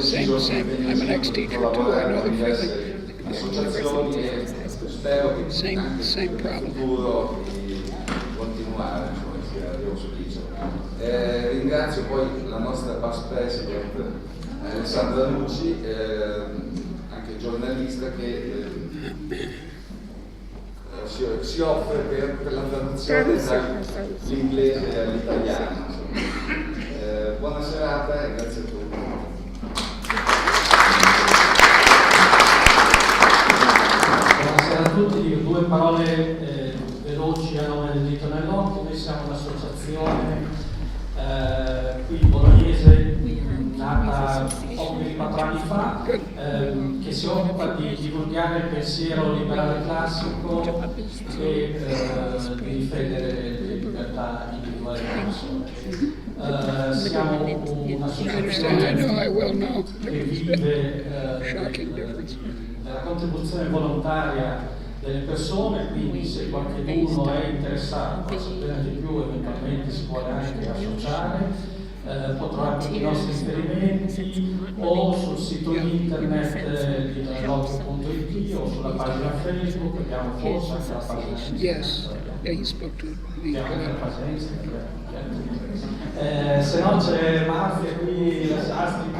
Same. I'm an ex-teacher too. I know the feeling. Associazioni e spero che Same problem. futuro di continuare, io felice. Ringrazio poi la nostra past president Alessandra Nucci, anche giornalista, che si offre per la traduzione dall'inglese all'italiano. Buona serata e grazie a tutti. Buonasera a tutti, due parole veloci a nome del dito nell'occhio. Noi siamo un'associazione qui bolognese, nata poco più di 4 anni fa, che si occupa di divulgare il pensiero liberale classico e di difendere le libertà individuali delle persone. Siamo un'associazione che vive della contribuzione volontaria delle persone, quindi se qualcuno è interessato a sapere di più, eventualmente si vuole anche associare, può trovare tutti i nostri riferimenti o sul sito internet di nell'Occhio.it o sulla pagina Facebook. Abbiamo forse anche la pagina se no c'è Marzia qui, Astri,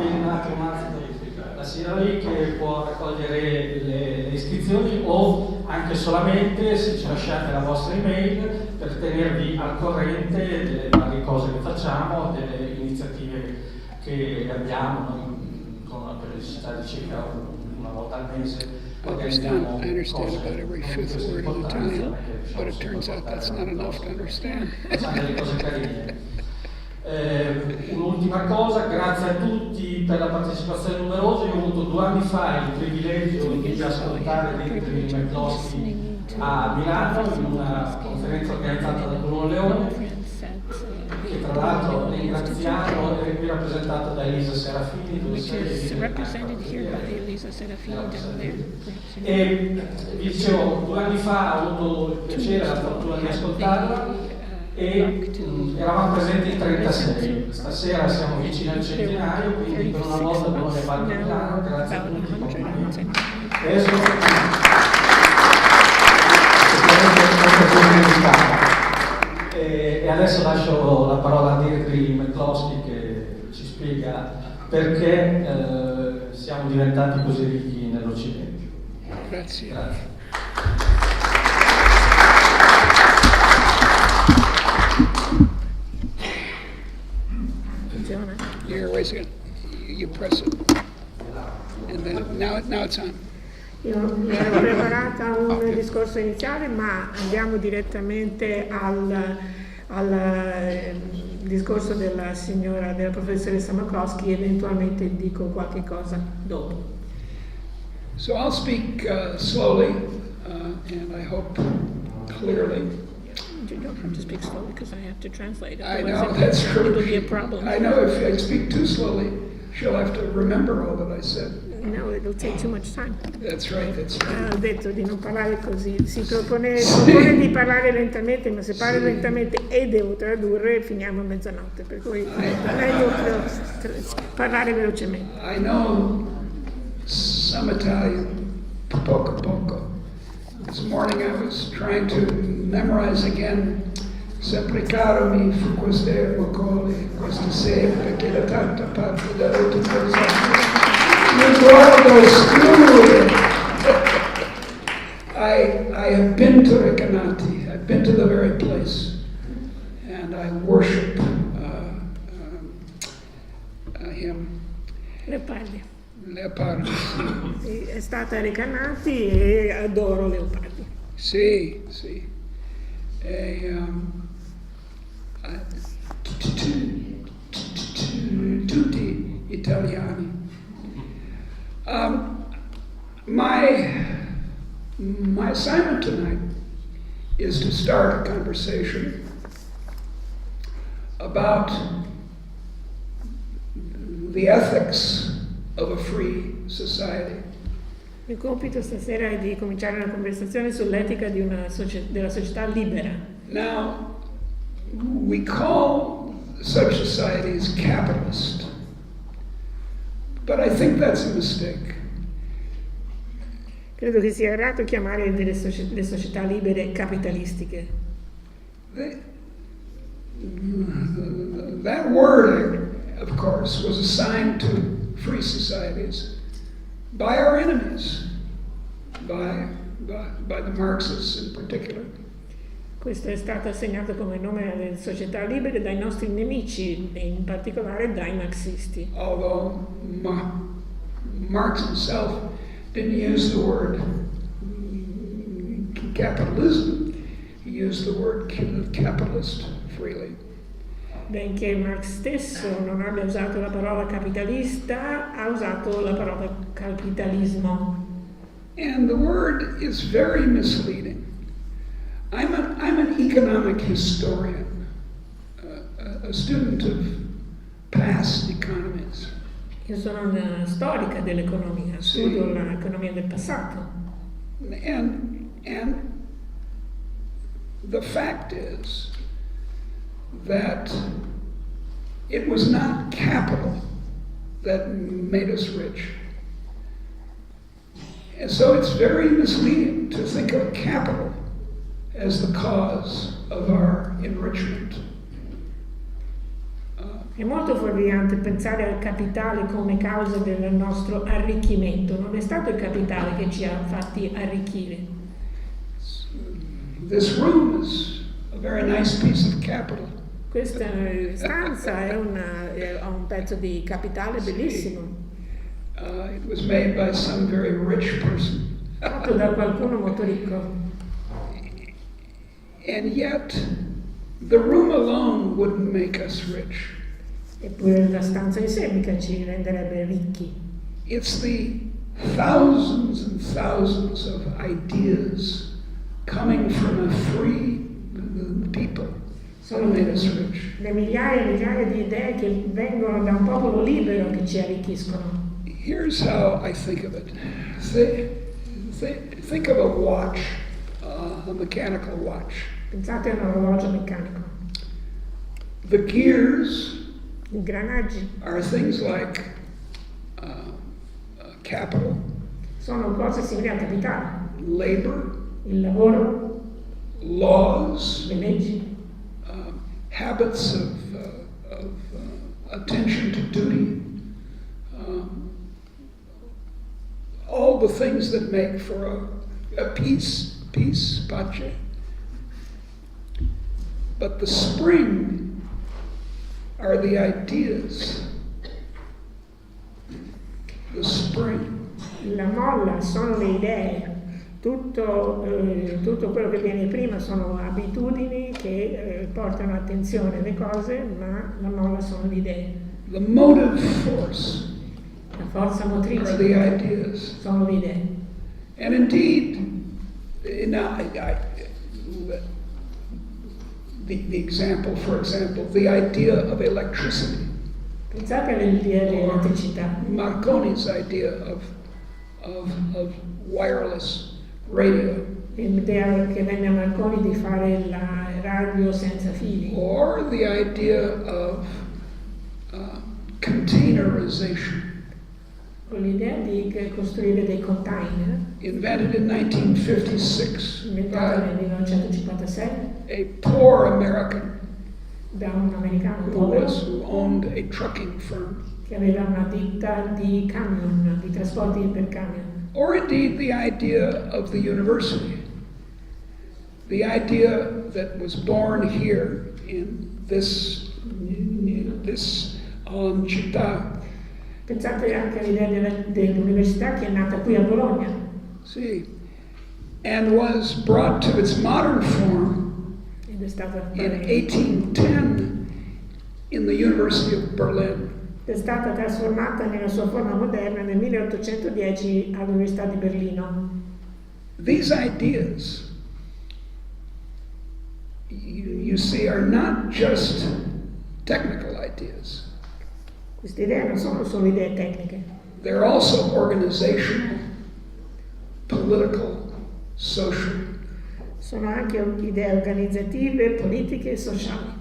la signora lì che può raccogliere le iscrizioni, o anche solamente se ci lasciate la vostra email per tenervi al corrente delle varie cose che facciamo, delle iniziative che abbiamo. Noi con una periodicità di circa una volta al mese organizziamo cose importanti, but it turns out that's not enough to understand. delle cose carine. Un'ultima cosa, grazie a tutti per la partecipazione numerosa. Io ho avuto 2 anni fa il privilegio di ascoltare Deirdre McCloskey a Milano in una conferenza organizzata da Bruno Leone, che tra l'altro ringraziamo, è qui rappresentato da Elisa Serafini, e vi dicevo, 2 anni fa ho avuto il piacere e la fortuna di ascoltarla e eravamo presenti in 36. Stasera siamo vicini al centenario, quindi per una volta Bologna va a Milano. Grazie a tutti, complimenti. Adesso e adesso lascio la parola a Deirdre McCloskey che ci spiega perché siamo diventati così ricchi nell'Occidente. Grazie. You're raising it. You press it, and then now it's on. Io mi ero preparata un discorso iniziale, ma andiamo direttamente al discorso della professoressa McCloskey, eventualmente dico qualche cosa dopo. So I'll speak slowly, and I hope clearly. You don't have to speak slowly because I have to translate. I know, that's true. It'll be a problem. I know if I speak too slowly, she'll have to remember all that I said. No, it'll take too much time. That's right. Ho detto di non parlare così. Si propone di parlare lentamente, ma se parlo lentamente e devo tradurre, finiamo a mezzanotte. Per cui è meglio parlare velocemente. I know some Italian, poco. This morning I was trying to memorize again sempre caro mi fu queste vocali, queste sempre che da tanta parte da tutto il guardo esclude. I have been to Recanati, I've been to the very place, and I worship him. Leopardi. È stata a Recanati e adoro Leopardi. Sì. Tutti italiani. My assignment tonight is to start a conversation about the ethics of a free society. Il compito stasera è di cominciare una conversazione sull'etica della società libera. Now, we call such societies capitalist. But I think that's a mistake. Credo che sia errato chiamare le società libere capitalistiche. That word, of course, was assigned to free societies by our enemies, by the Marxists in particular. Questo è stato assegnato come nome alle società libere dai nostri nemici, e in particolare dai marxisti. Although Marx himself didn't use the word capitalism, he used the word capitalist freely. Benché Marx stesso non abbia usato la parola capitalista, ha usato la parola capitalismo. And the word is very misleading. I'm an economic historian, a student of past economies. Io sono una storica dell'economia, studio l'economia del passato. And the fact is that it was not capital that made us rich. And so it's very misleading to think of capital as the cause of our enrichment. È molto fuorviante pensare al capitale come causa del nostro arricchimento. Non è stato il capitale che ci ha fatti arricchire. This room is a very nice piece of capital. Questa stanza è un pezzo di capitale bellissimo. It was made by some very rich person. Fatto da qualcuno molto ricco. And yet, the room alone wouldn't make us rich. Eppure la stanza in sé mica ci renderebbe ricchi. It's the thousands and thousands of ideas coming from a free people that made us rich. Le migliaia e migliaia di idee che vengono da un popolo libero che ci arricchiscono. Here's how I think of it. Think of a watch, a mechanical watch. Pensate a un orologio meccanico. The gears I ingranaggi are things like capital, sono cose simili al capitale. labor, Il lavoro, laws, le leggi, habits of attention to duty, all the things that make for a peace, pace. But the spring are the ideas. The spring. la molla sono le idee. Tutto quello che viene prima sono abitudini che portano attenzione alle cose, ma la molla sono le idee. The motive force La forza are the motrice ideas. sono le idee. And indeed, now the example, for example, the idea of electricity, Pensate all'idea dell'elettricità. Marconi's idea of wireless radio, L'idea che venne a Marconi di fare la radio senza fili. or the idea of containerization, Con l'idea di costruire dei container, invented in 1956 inventata by nel 1956 a poor American da un americano who povero owned a trucking firm, che aveva una ditta di camion, di trasporti per camion. or indeed the idea of the university, the idea that was born here in this città. Pensate anche all'idea dell'università che è nata qui a Bologna See, and was brought to its modern form ed è stata, in 1810 in the University of Berlin. è stata trasformata nella sua forma moderna nel 1810 all'Università di Berlino. These ideas, you see, are not just technical ideas. Queste idee non sono solo idee tecniche, They're also organizational, political, social. sono anche idee organizzative, politiche e sociali.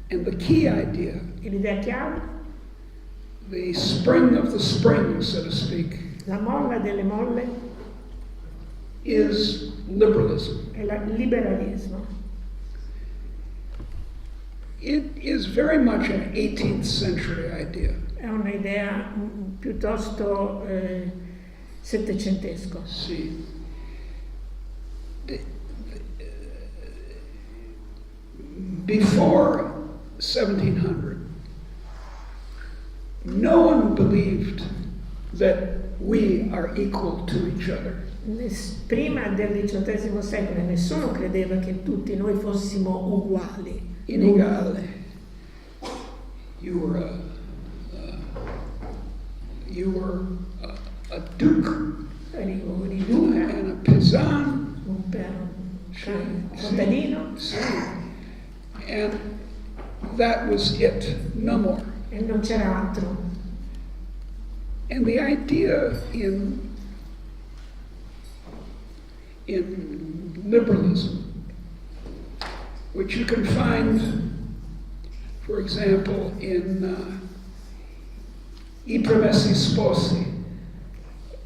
And the key idea E l'idea chiave the spring of the spring, so to speak, La molla delle molle is liberalism. è il liberalismo. It is very much an 18th century idea. È un'idea piuttosto settecentesca. See, before 1700, no one believed that we are equal to each other. Prima del XVIII secolo nessuno credeva che tutti noi fossimo uguali. Inegale. You were a duke Eri un duca, and a peasant. un contadino, And that was it, no more. e non c'era altro. And the idea in liberalism, which you can find, for example, in I Promessi Sposi,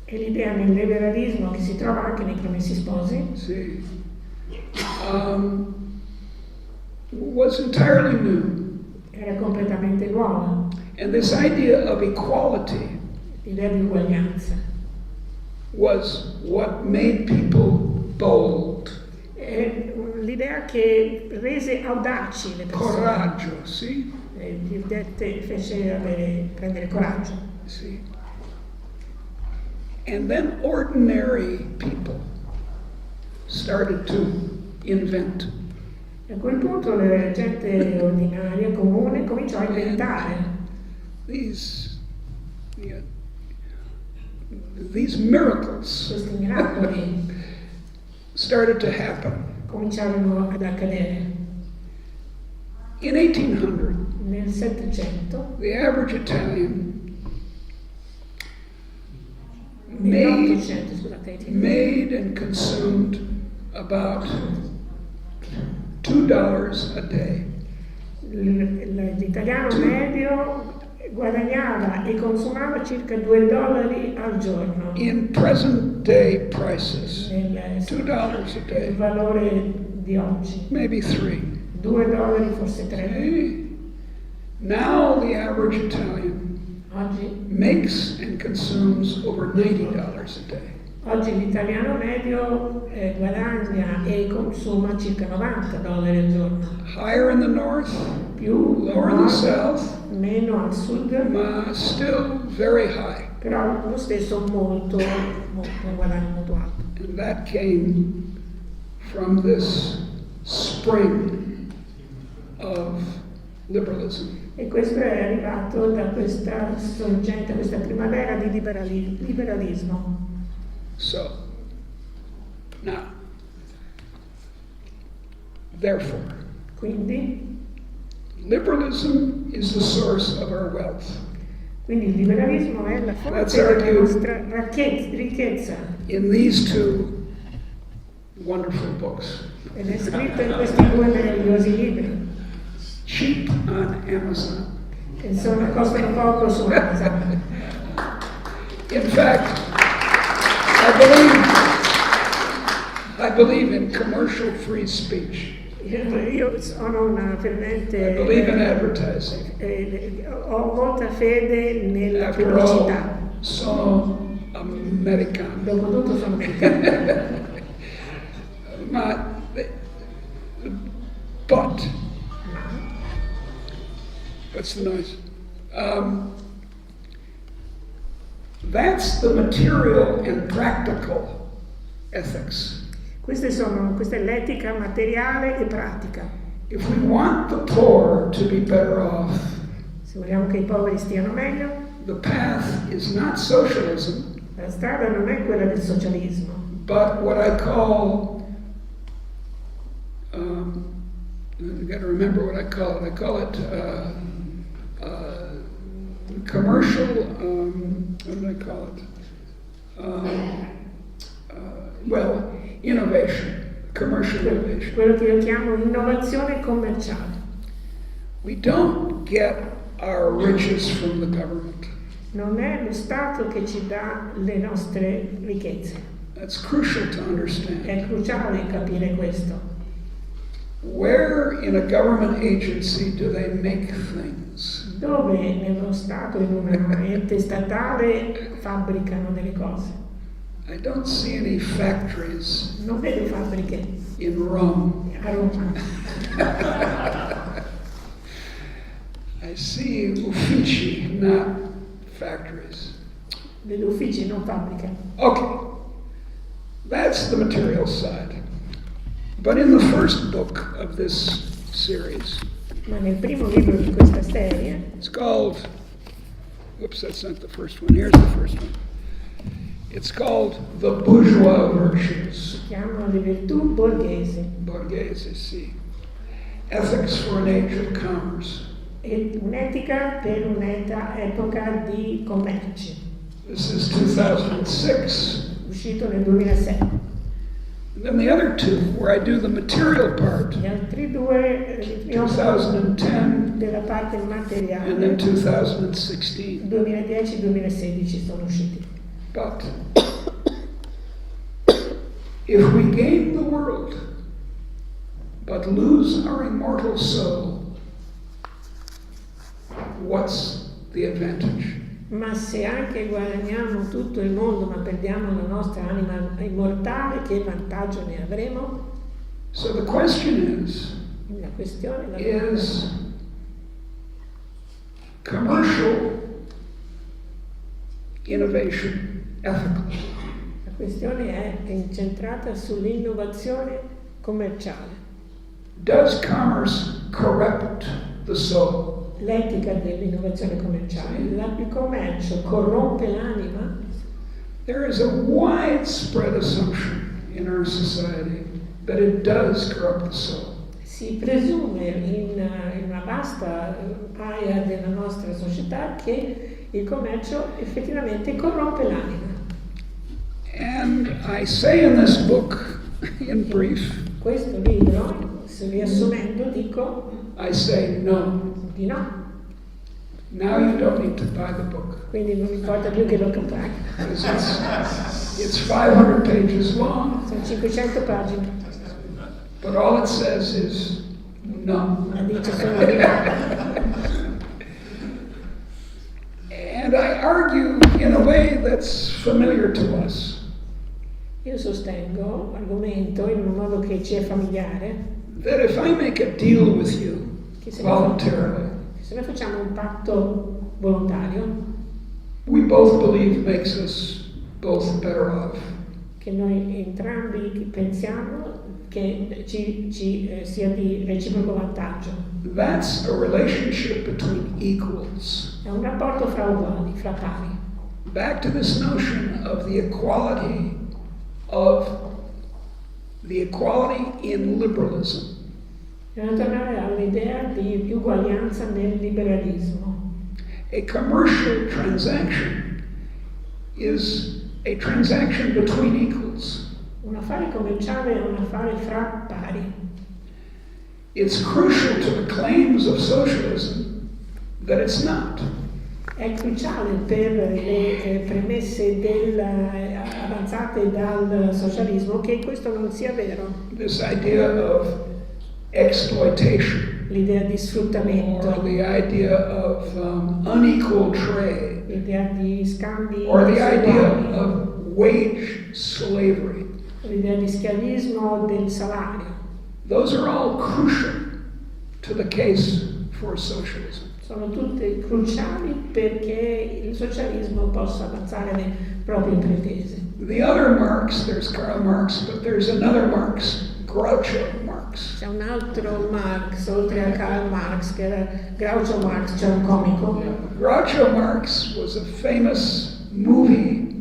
E l'idea nel liberalismo che si trova anche nei Promessi Sposi see, was entirely new. era completamente nuova, And this idea of equality l'idea di uguaglianza. was what made people bold. È l'idea che rese audaci le persone, Coraggio, see? fece prendere coraggio. See? And then ordinary people started to invent. E a quel punto la gente ordinaria, comune, cominciò a inventare These miracles questi miracoli, started to happen. cominciarono ad accadere. In 1800, Nel Settecento, the average Italian nell'Ottocento, scusate, made and consumed about $2 a day. l'italiano medio guadagnava e consumava circa $2 al giorno. In present day prices, Nel $2 a il day, valore di oggi, maybe $3. $2, forse 3. Okay? Now the average Italian Oggi, makes and consumes over $90 a day. oggi l'italiano medio guadagna e consuma circa $90 al giorno, Higher in the north, più lower in the nord, south, meno al sud, still very high. però lo stesso molto, un guadagno molto alto. And that came from this spring of liberalism. E questo è arrivato da questa sorgente, questa primavera di liberalismo. So, now, therefore, Quindi, liberalism is the source of our wealth. quindi il liberalismo è la That's fonte della argued. nostra ricchezza In these two wonderful books, ed è scritto in questi due meravigliosi libri cheap on Amazon. che costano poco su Amazon. In fact, I believe in commercial free speech. Io sono una fervente, I believe in advertising. ho molta fede nella After all, pubblicità. sono americano. Dopotutto sono americana. But, what's the noise? That's the material and practical ethics. Questa è l'etica materiale e pratica. If we want the poor to be better off, Se vogliamo che i poveri stiano meglio, the path is not socialism, la strada non è quella del socialismo, but what I call, I've got to remember what I call it. I call it commercial, what do I call it? Innovation, commercial innovation. quello che io chiamo innovazione commerciale. We don't get our riches from the government. Non è lo Stato che ci dà le nostre ricchezze. That's crucial to understand. È cruciale capire questo. Where in a government agency do they make things? Dove nello Stato, in un ente statale, fabbricano delle cose? I don't see any factories Non vedo fabbriche in Rome. a Roma. I see uffici, not factories. Vedo uffici, non fabbriche. Okay, that's the material side. But in the first book of this series, Ma nel primo libro di questa serie, it's called, whoops, that's not the first one, here's the first one. It's called The Bourgeois Virtues. si chiamano le virtù borghesi. Borghese, sì. Ethics for an Age of Commerce. E un'etica per un'epoca di commerci, This is 2006. uscito nel 2006. And then the other two, where I do the material part, Gli altri due, io 2010 della parte and then materiale, 2016. 2010-2016 sono usciti. But if we gain the world but lose our immortal soul, what's the advantage? Ma se anche guadagniamo tutto il mondo ma perdiamo la nostra anima immortale, che vantaggio ne avremo? So the question is La questione, la domanda, is commercial innovation ethical? la questione è incentrata sull'innovazione commerciale. Does commerce corrupt the soul? L'etica dell'innovazione commerciale. Il commercio corrompe l'anima? There is a widespread assumption in our society that it does corrupt the soul. Si presume in una vasta area della nostra società che il commercio effettivamente corrompe l'anima. And I say in this book, in brief, Questo libro, riassumendo, dico I say no. di no. Now you don't need to buy the book. Quindi non importa più che lo comprai. Because it's 500 pages long, Sono 500 pagine. but all it says is no. Ma dice solo di no. And I argue in a way that's familiar to us. Io sostengo, argomento in un modo che ci è familiare, That if I make a deal with you che voluntarily, se noi facciamo un patto volontario, we both believe makes us both better off. che noi entrambi pensiamo che ci sia di reciproco vantaggio. That's a relationship between equals. È un rapporto fra uguali, fra pari. Back to this notion of the equality in liberalism. Dobbiamo tornare all'idea di uguaglianza nel liberalismo. A commercial transaction is a transaction between equals. Un affare commerciale è un affare fra pari. It's crucial to the claims of socialism that it's not. È cruciale per le premesse avanzate dal socialismo che questo non sia vero. This idea of exploitation, L'idea di sfruttamento, or the idea of unequal trade, l'idea di scambi or the idea disuguali, of wage slavery. l'idea di schiavismo del salario. Those are all crucial to the case for socialism. Sono tutte cruciali perché il socialismo possa avanzare le proprie pretese. The other Marx, there's Karl Marx, but there's another Marx, Groucho Marx. C'è un altro Marx, oltre a Karl Marx, che era Groucho Marx, c'è un comico. Groucho Marx was a famous movie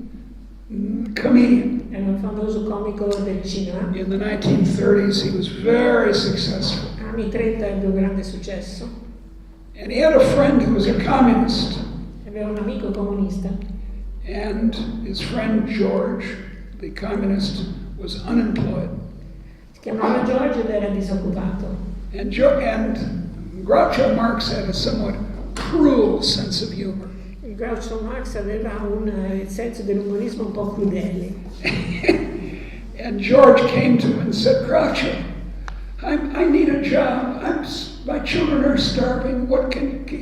comedian. Era un famoso comico del cinema. In the 1930s, he was very successful. Anni 30 ebbe un grande successo. And he had a friend who was a communist. Aveva un amico comunista. And his friend George, the communist, was unemployed. Si chiamava George ed era disoccupato. And Groucho Marx had a somewhat cruel sense of humor. Groucho Marx aveva un senso dell'umorismo un po' crudele. And George came to him and said, Groucho, I need a job. My children are starving.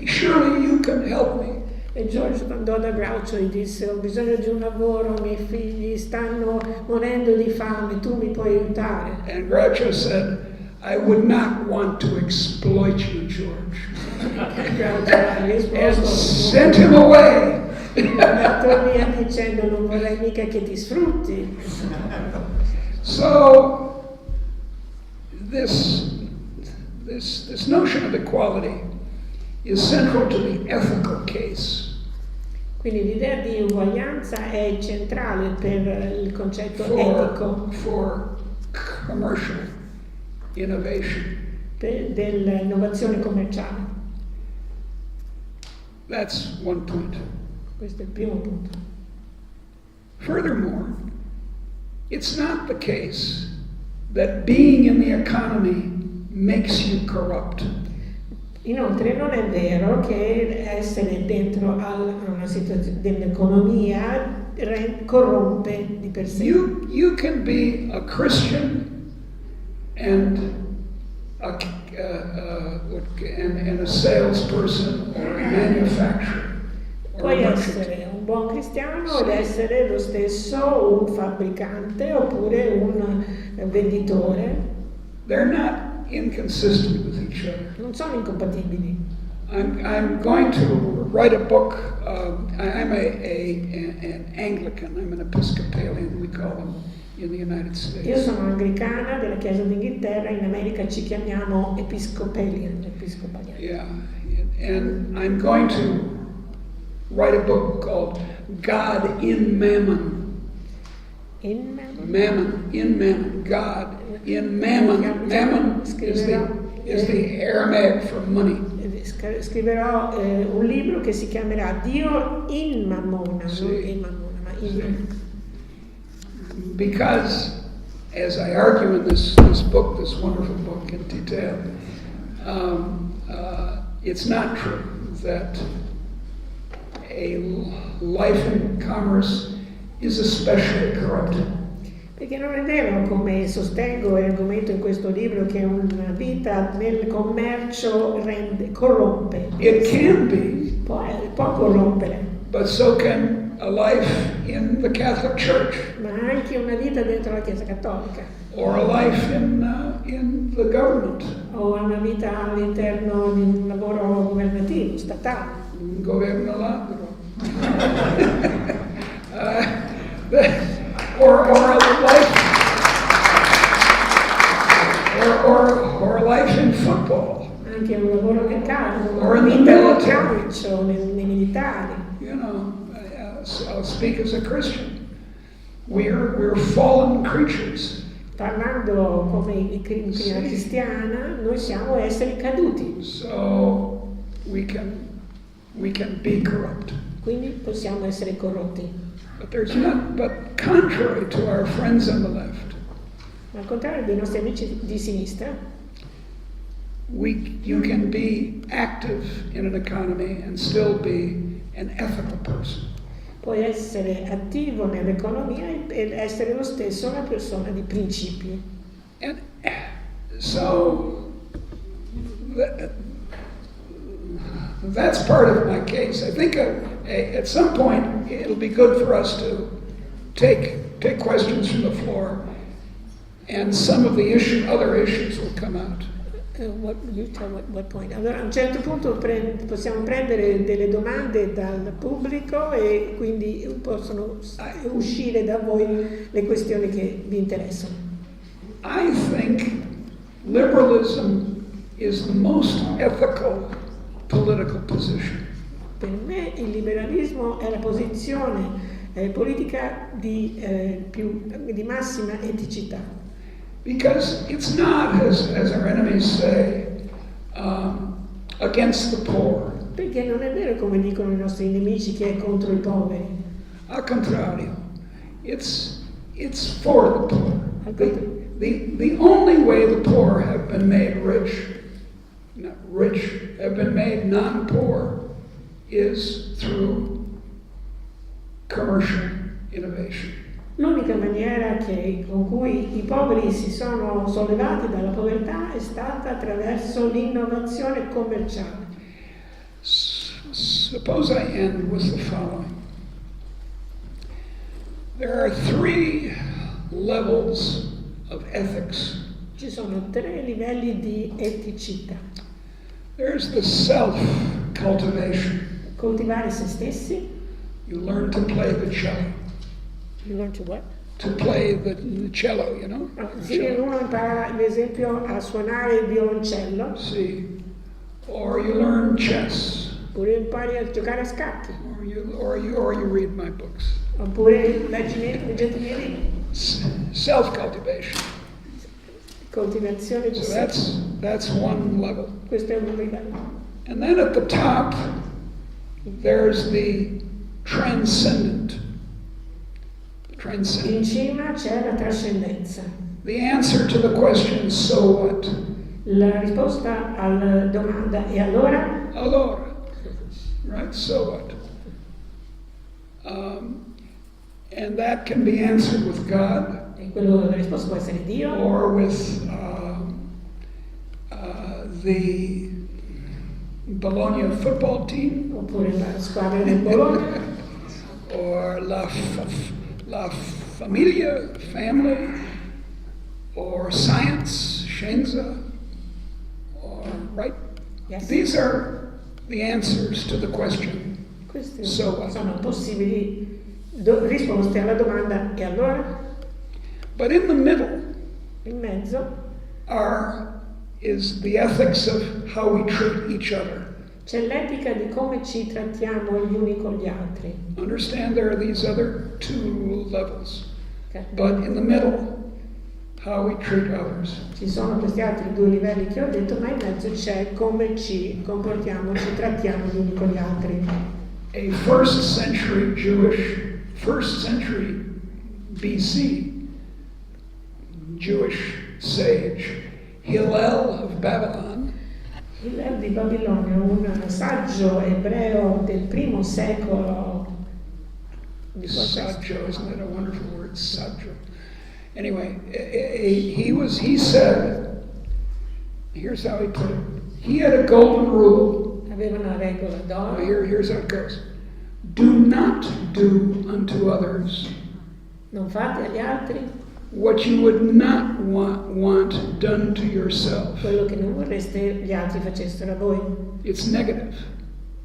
Surely you can help me. E George andò da Groucho e disse: ho bisogno di un lavoro, i miei figli stanno morendo di fame, tu mi puoi aiutare. And Groucho said, I would not want to exploit you, George. And sent him away. Andato via dicendo: non vorrei mica che ti sfrutti. So this notion of equality is central to the ethical case. Quindi l'idea di uguaglianza è centrale per il concetto etico. For commercial innovation. Dell'innovazione commerciale. That's one point. Questo è il primo punto. Furthermore, it's not the case that being in the economy makes you corrupt. Inoltre non è vero che essere dentro a una situazione dell'economia corrompe di per sé. You can be a Christian and a salesperson or a manufacturer. Puoi essere un buon cristiano ed essere lo stesso un fabbricante oppure un venditore. They're not inconsistent with each other. Non sono incompatibili. I'm going to write a book. I'm an Anglican. I'm an Episcopalian, we call them in the United States. Io sono anglicana della Chiesa d'Inghilterra, in America ci chiamiamo Episcopalian. Yeah, and I'm going to write a book called God in Mammon. In Mammon? Mammon, in Mammon, God in Mammon. Mammon is the Aramaic for money. Scriverò un libro che si chiamerà Dio in Mammona, Sì. non in Mammona, ma in Mammona. Because, as I argue in this book, this wonderful book in detail, it's not true that a life in commerce is especially corrupted. Perché non è vero, come sostengo e argomento in questo libro, che una vita nel commercio corrompe. It can be, Può corrompere, but so can a life in the Catholic Church, ma anche una vita dentro la Chiesa Cattolica, or a life in the government. o una vita all'interno di un lavoro governativo, statale. Un governo ladro. Or a life in football. Anche un lavoro nel calcio, Or in una the vita nel military. calcio, nei militari. You know, I'll speak as a Christian. We're fallen creatures. Parlando come cristiana, noi siamo esseri caduti, So we can be corrupt. quindi possiamo essere corrotti. But contrary to our friends on the left, Ma al contrario dei nostri amici di sinistra, you can be active in an economy and still be an ethical person. puoi essere attivo nell'economia ed essere lo stesso una persona di principi. And so that's part of my case. I think at some point it'll be good for us to take questions from the floor, and some of the other issues will come out. What point? Allora, a un certo punto possiamo prendere delle domande dal pubblico e quindi possono uscire da voi le questioni che vi interessano. I think liberalism is the most ethical political position. Per me il liberalismo è la posizione politica di massima eticità. Because it's not, as our enemies say, against the poor. Perché non è vero, come dicono i nostri nemici, che è contro i poveri. Al contrario, it's for the poor. The only way the poor have been made have been made non-poor, is through commercial innovation. L'unica maniera con cui i poveri si sono sollevati dalla povertà è stata attraverso l'innovazione commerciale. Suppose I end with the following. There are 3 levels of ethics. Ci sono 3 livelli di eticità. There's the self-cultivation. Coltivare se stessi. You learn to play the cello. You learn to what? To play the cello, you know? Sì, uno impara, ad esempio, a suonare il violoncello. See. Or you learn chess. Oppure impari a giocare a scacchi. Or you read my books. Oppure leggete i miei libri. Self-cultivation. Coltivazione di So sé. that's one level. Questo è un livello. And then at the top, there's the transcendent. In cima c'è la trascendenza. The answer to the question, so what? La risposta alla domanda, e allora? Allora. Right, so what? And that can be answered with God. E la risposta può essere Dio. Or with the Bologna football team. Oppure la squadra del Bologna. Or la famiglia, family. Or science, scienza. Or, right? Yes. These are the answers to the question. Queste So what? sono possibili risposte alla domanda, e allora? But in the middle In mezzo is the ethics of how we treat each other. c'è l'etica di come ci trattiamo gli uni con gli altri. Understand there are these other 2 levels. But in the middle, how we treat others. Ci sono questi altri 2 livelli che ho detto, ma in mezzo c'è come ci comportiamo, ci trattiamo gli uni con gli altri. A first century BC Jewish sage, Hillel of Babylon, Hillel di Babilonia, un saggio ebreo del primo secolo. Saggio, isn't that a wonderful word? Saggio. Anyway, he said, here's how he put it. He had a golden rule. Aveva una regola d'oro. Here's how it goes. Do not do unto others Non fate agli altri what you would not want done to yourself. quello che non vorreste gli altri facessero a voi. It's negative.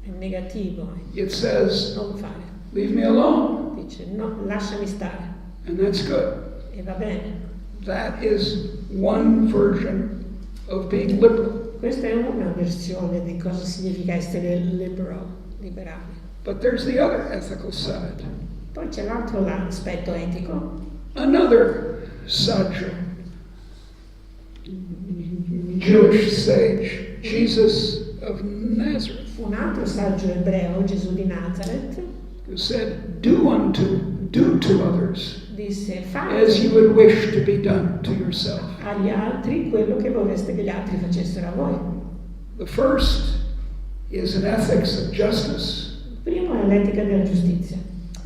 È negativo. It says, Non fare. leave me alone. Dice, no, lasciami stare. And that's good. E va bene. That is one version of being liberal. Questa è una versione di cosa significa essere liberali. But there's the other ethical side. Poi c'è l'altro aspetto etico. Another saggio, Jewish sage, Jesus of Nazareth, Un altro saggio ebreo, Gesù di Nazareth, who said, do to others disse: as you fate would wish to be done to yourself. agli altri quello che vorreste che gli altri facessero a voi. The first is an ethics of justice. Il primo è l'etica della giustizia.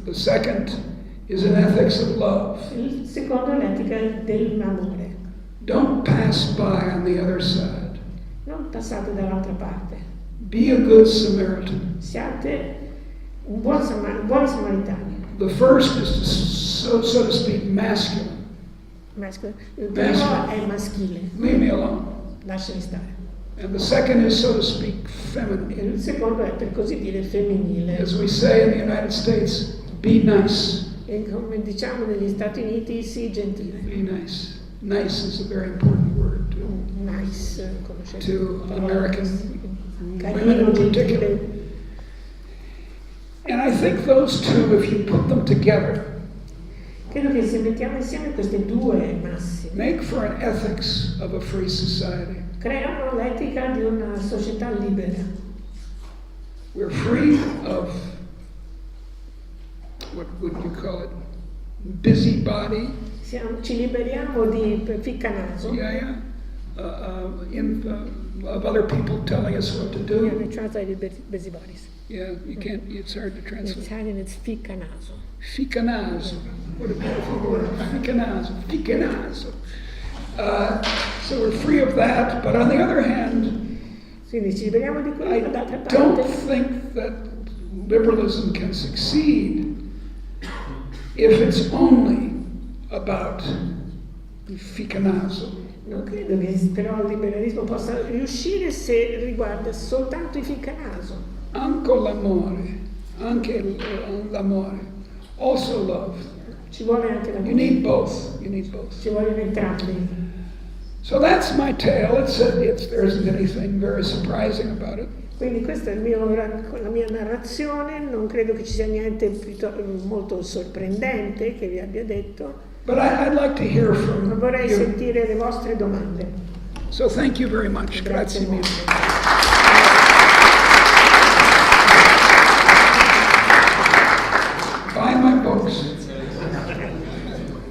The second is an ethics of love. Il secondo è l'etica dell'amore. Don't pass by on the other side. Non passate dall'altra parte. Be a good Samaritan. Siate buoni samaritani. The first is, so to speak, masculine. Il primo è maschile. Leave me alone. Lasciami stare. And the second is, so to speak, feminine. E il secondo è, per così dire, femminile. As we say in the United States, be nice. E come diciamo negli Stati Uniti, sii gentile. Be nice. Nice is a very important word Nice, conoscete. to American women Carino, in particular. gentile. And I think those 2, if you put them together, Credo che se mettiamo insieme queste 2 massime, make for an ethics of a free society. creano l'etica di una società libera. We're free of, what would you call it, busybody. Ci liberiamo di ficcanaso. Yeah. of other people telling us what to You do. have translated busybodies. Yeah, you can't, it's hard to In translate. Italian it's ficcanaso. Ficcanaso. What a beautiful word. Ficcanaso. Ficcanaso. So we're free of that, but on the other hand, Quindi ci liberiamo di I quello, d'altra don't parte think that liberalism can succeed if it's only about ficcanaso. non credo che però il liberalismo possa riuscire se riguarda soltanto i ficcanaso. Anche l'amore, also love. Ci vuole anche la You need both. You need both. ci vogliono entrambi. So that's my tale. There isn't anything very surprising about it. Quindi questa è la mia narrazione, non credo che ci sia niente molto sorprendente che vi abbia detto, But I'd like to hear ma from vorrei you. sentire le vostre domande. So thank you very much. Grazie mille. Buy my books.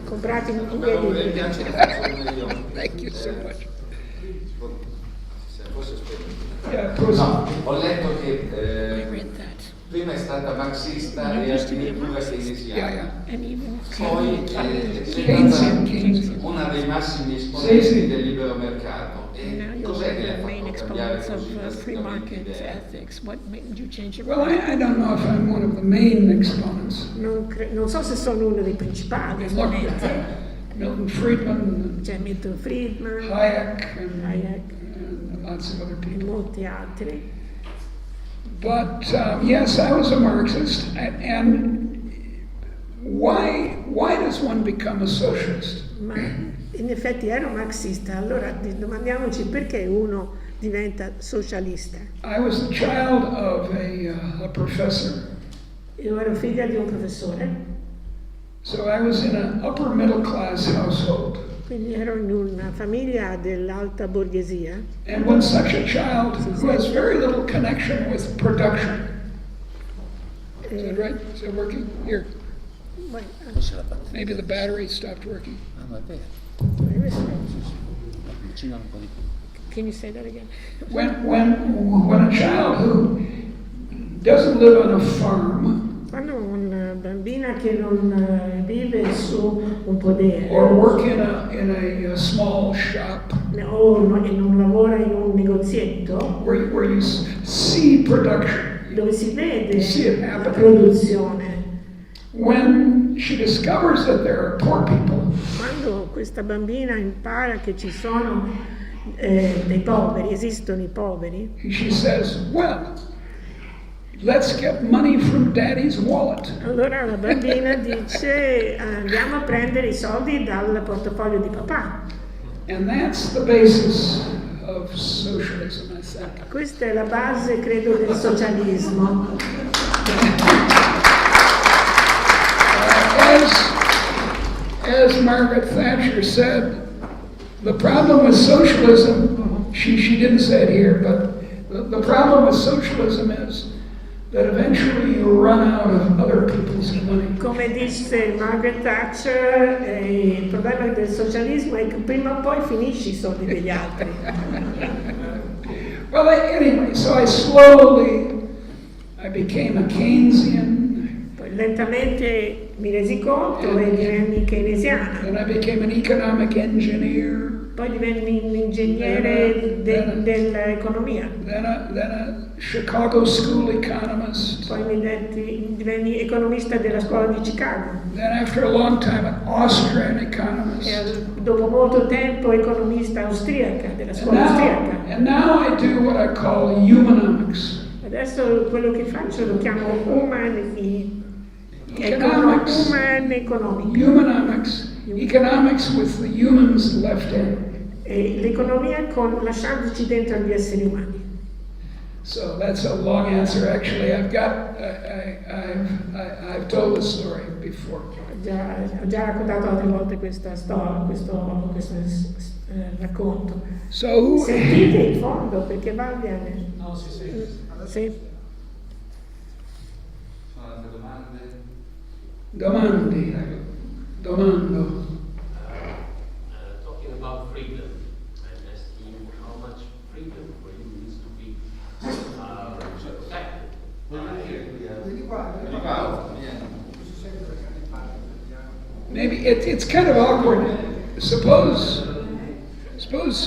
Comprate i Quello che mi miei piace è che Thank you so much. se fosse spento. Yeah, proceed. No, ho letto che read that. prima è stata marxista e addirittura keynesiana. Yeah. And even Poi è Keynesian. diventata una dei massimi Sì, esponenti sì. del libero mercato. E now you're cos'è che le the ha main fatto cambiare exponents così of free drasticamente market idea? ethics. What made you change your Well, mind? I don't know if I'm one of the main exponents. Non so se sono uno dei principali, Look, Milton Friedman, c'è Milton Friedman, Hayek, and Hayek lots of other e people. molti altri. But yes, I was a Marxist, and why does one become a socialist? Ma in effetti ero marxista, allora domandiamoci perché uno diventa socialista. I was the child of a professor, Io ero figlia di un professore, so I was in an upper middle class household. quindi ero in una famiglia dell'alta borghesia. And when such a child who has very little connection with production, is that right? Is it working? Here, Wait, maybe the battery stopped working. Ah, no, è vero. Vicino un po' di più. Can you say that again? When a child who doesn't live on a farm Quando una bambina che non vive su un podere or work in a small shop o non lavora in un negozietto where you see production, dove si vede Sì, è la happening. produzione, when she discovers that there are poor people, quando questa bambina impara che ci sono dei poveri, esistono i poveri, she says, well, let's get money from daddy's wallet. allora la bambina dice andiamo a prendere i soldi dal portafoglio di papà. And that's the basis of socialism, I think. Questa è la base, credo, del socialismo. As Margaret Thatcher said, the problem with socialism, she didn't say it here, but the problem with socialism is that eventually you run out of other people's money. Come disse Margaret Thatcher, il problema del socialismo è che prima o poi finisci i soldi degli altri. Well, anyway, so I became a Keynesian, Poi lentamente mi resi conto e divenni keynesiana. then I became an economic engineer, Poi divenni un ingegnere dell'economia. then a Chicago school economist, Poi divenni economista della scuola di Chicago. then after a long time an Austrian economist. E dopo molto tempo economista austriaca, della scuola austriaca. And now I do what I call humanomics. Adesso quello che faccio lo chiamo Economics. economics. Economics with the humans left in. E l'economia lasciandoci dentro gli esseri umani. So that's a long answer. Actually, I've told the story before. Ho già raccontato altre volte questa storia, questo racconto. So Sentite il fondo perché va bene. No, si sente. Sì. Sono altre domande? domando. Talking about freedom and maybe it's kind of awkward. Suppose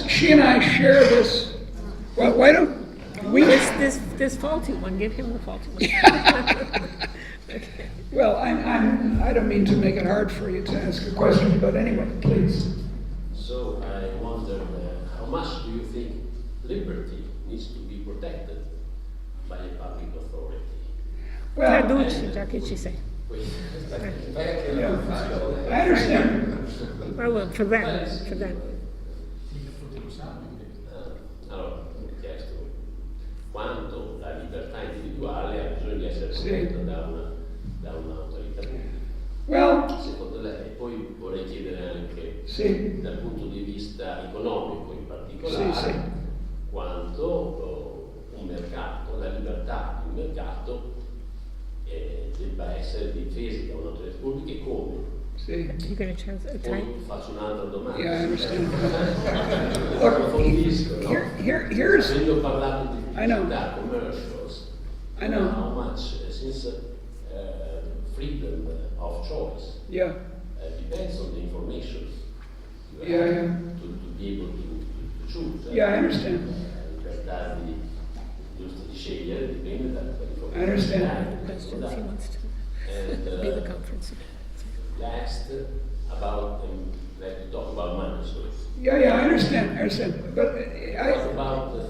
she and I share this. Well, why don't we? This faulty one. Give him the faulty one. Well, I don't mean to make it hard for you to ask a question, but anyway, please. So I wonder, how much do you think liberty needs to be protected by a public authority? Well, Traduci, già che ci sei. I understand. Well, for them. Allora, mi ho chiesto quanto la libertà individuale ha bisogno di essere protetta da un'autorità pubblica. Well, Secondo lei, poi vorrei chiedere anche sì. dal punto di vista economico in particolare, Sì. quanto un mercato, la libertà di un mercato debba essere difesa da un'autorità pubblica e come. See, You're going to try. Poi faccio un'altra domanda. yeah, I understand. Approfondisco, no? Here's, Avendo parlato di I know. pubblicità, commercials, I know. how much, since freedom of choice yeah, depends on the information you Yeah, have yeah. to be able to choose. yeah, I understand. Libertà giusto di scegliere dipende dall'informazione. I understand. Questions he wants to And be the conference. last, about, like to talk about money, so Yeah, I understand. But talk about the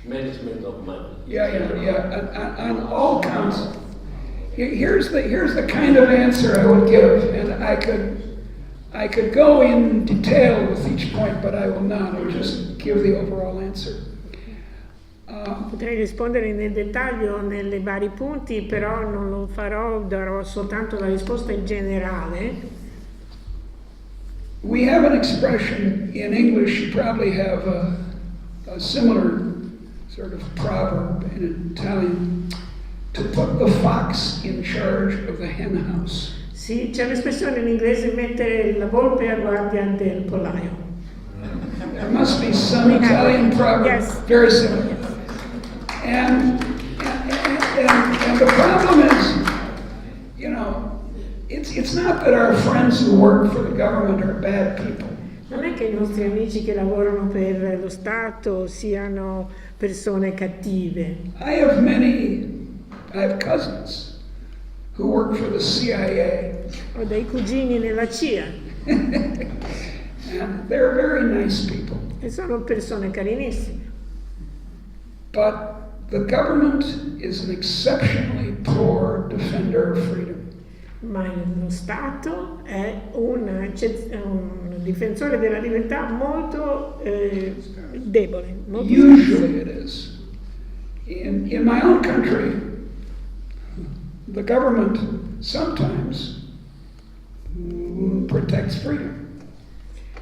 management of money. yeah. On all counts, here's the kind of answer I would give, and I could go in detail with each point, but I will not. I'll just give the overall answer. Potrei rispondere nel dettaglio nei vari punti, però non lo farò, darò soltanto la risposta in generale. We have an expression in English, you probably have a similar sort of proverb in Italian, to put the fox in charge of the hen house. Sì, c'è l'espressione in inglese mettere la volpe a guardia del pollaio. There must be some Italian proverb Yes. very similar. And the problem is, you know, it's not that our friends who work for the government are bad people. Non è che i nostri amici che lavorano per lo Stato siano persone cattive. I have cousins who work for the CIA, Ho dei cugini nella CIA and they're very nice people. e sono persone carinissime. But the government is an exceptionally poor defender of freedom. Ma lo Stato è un difensore della libertà molto debole. Molto Usually it is. In my own country, the government sometimes protects freedom.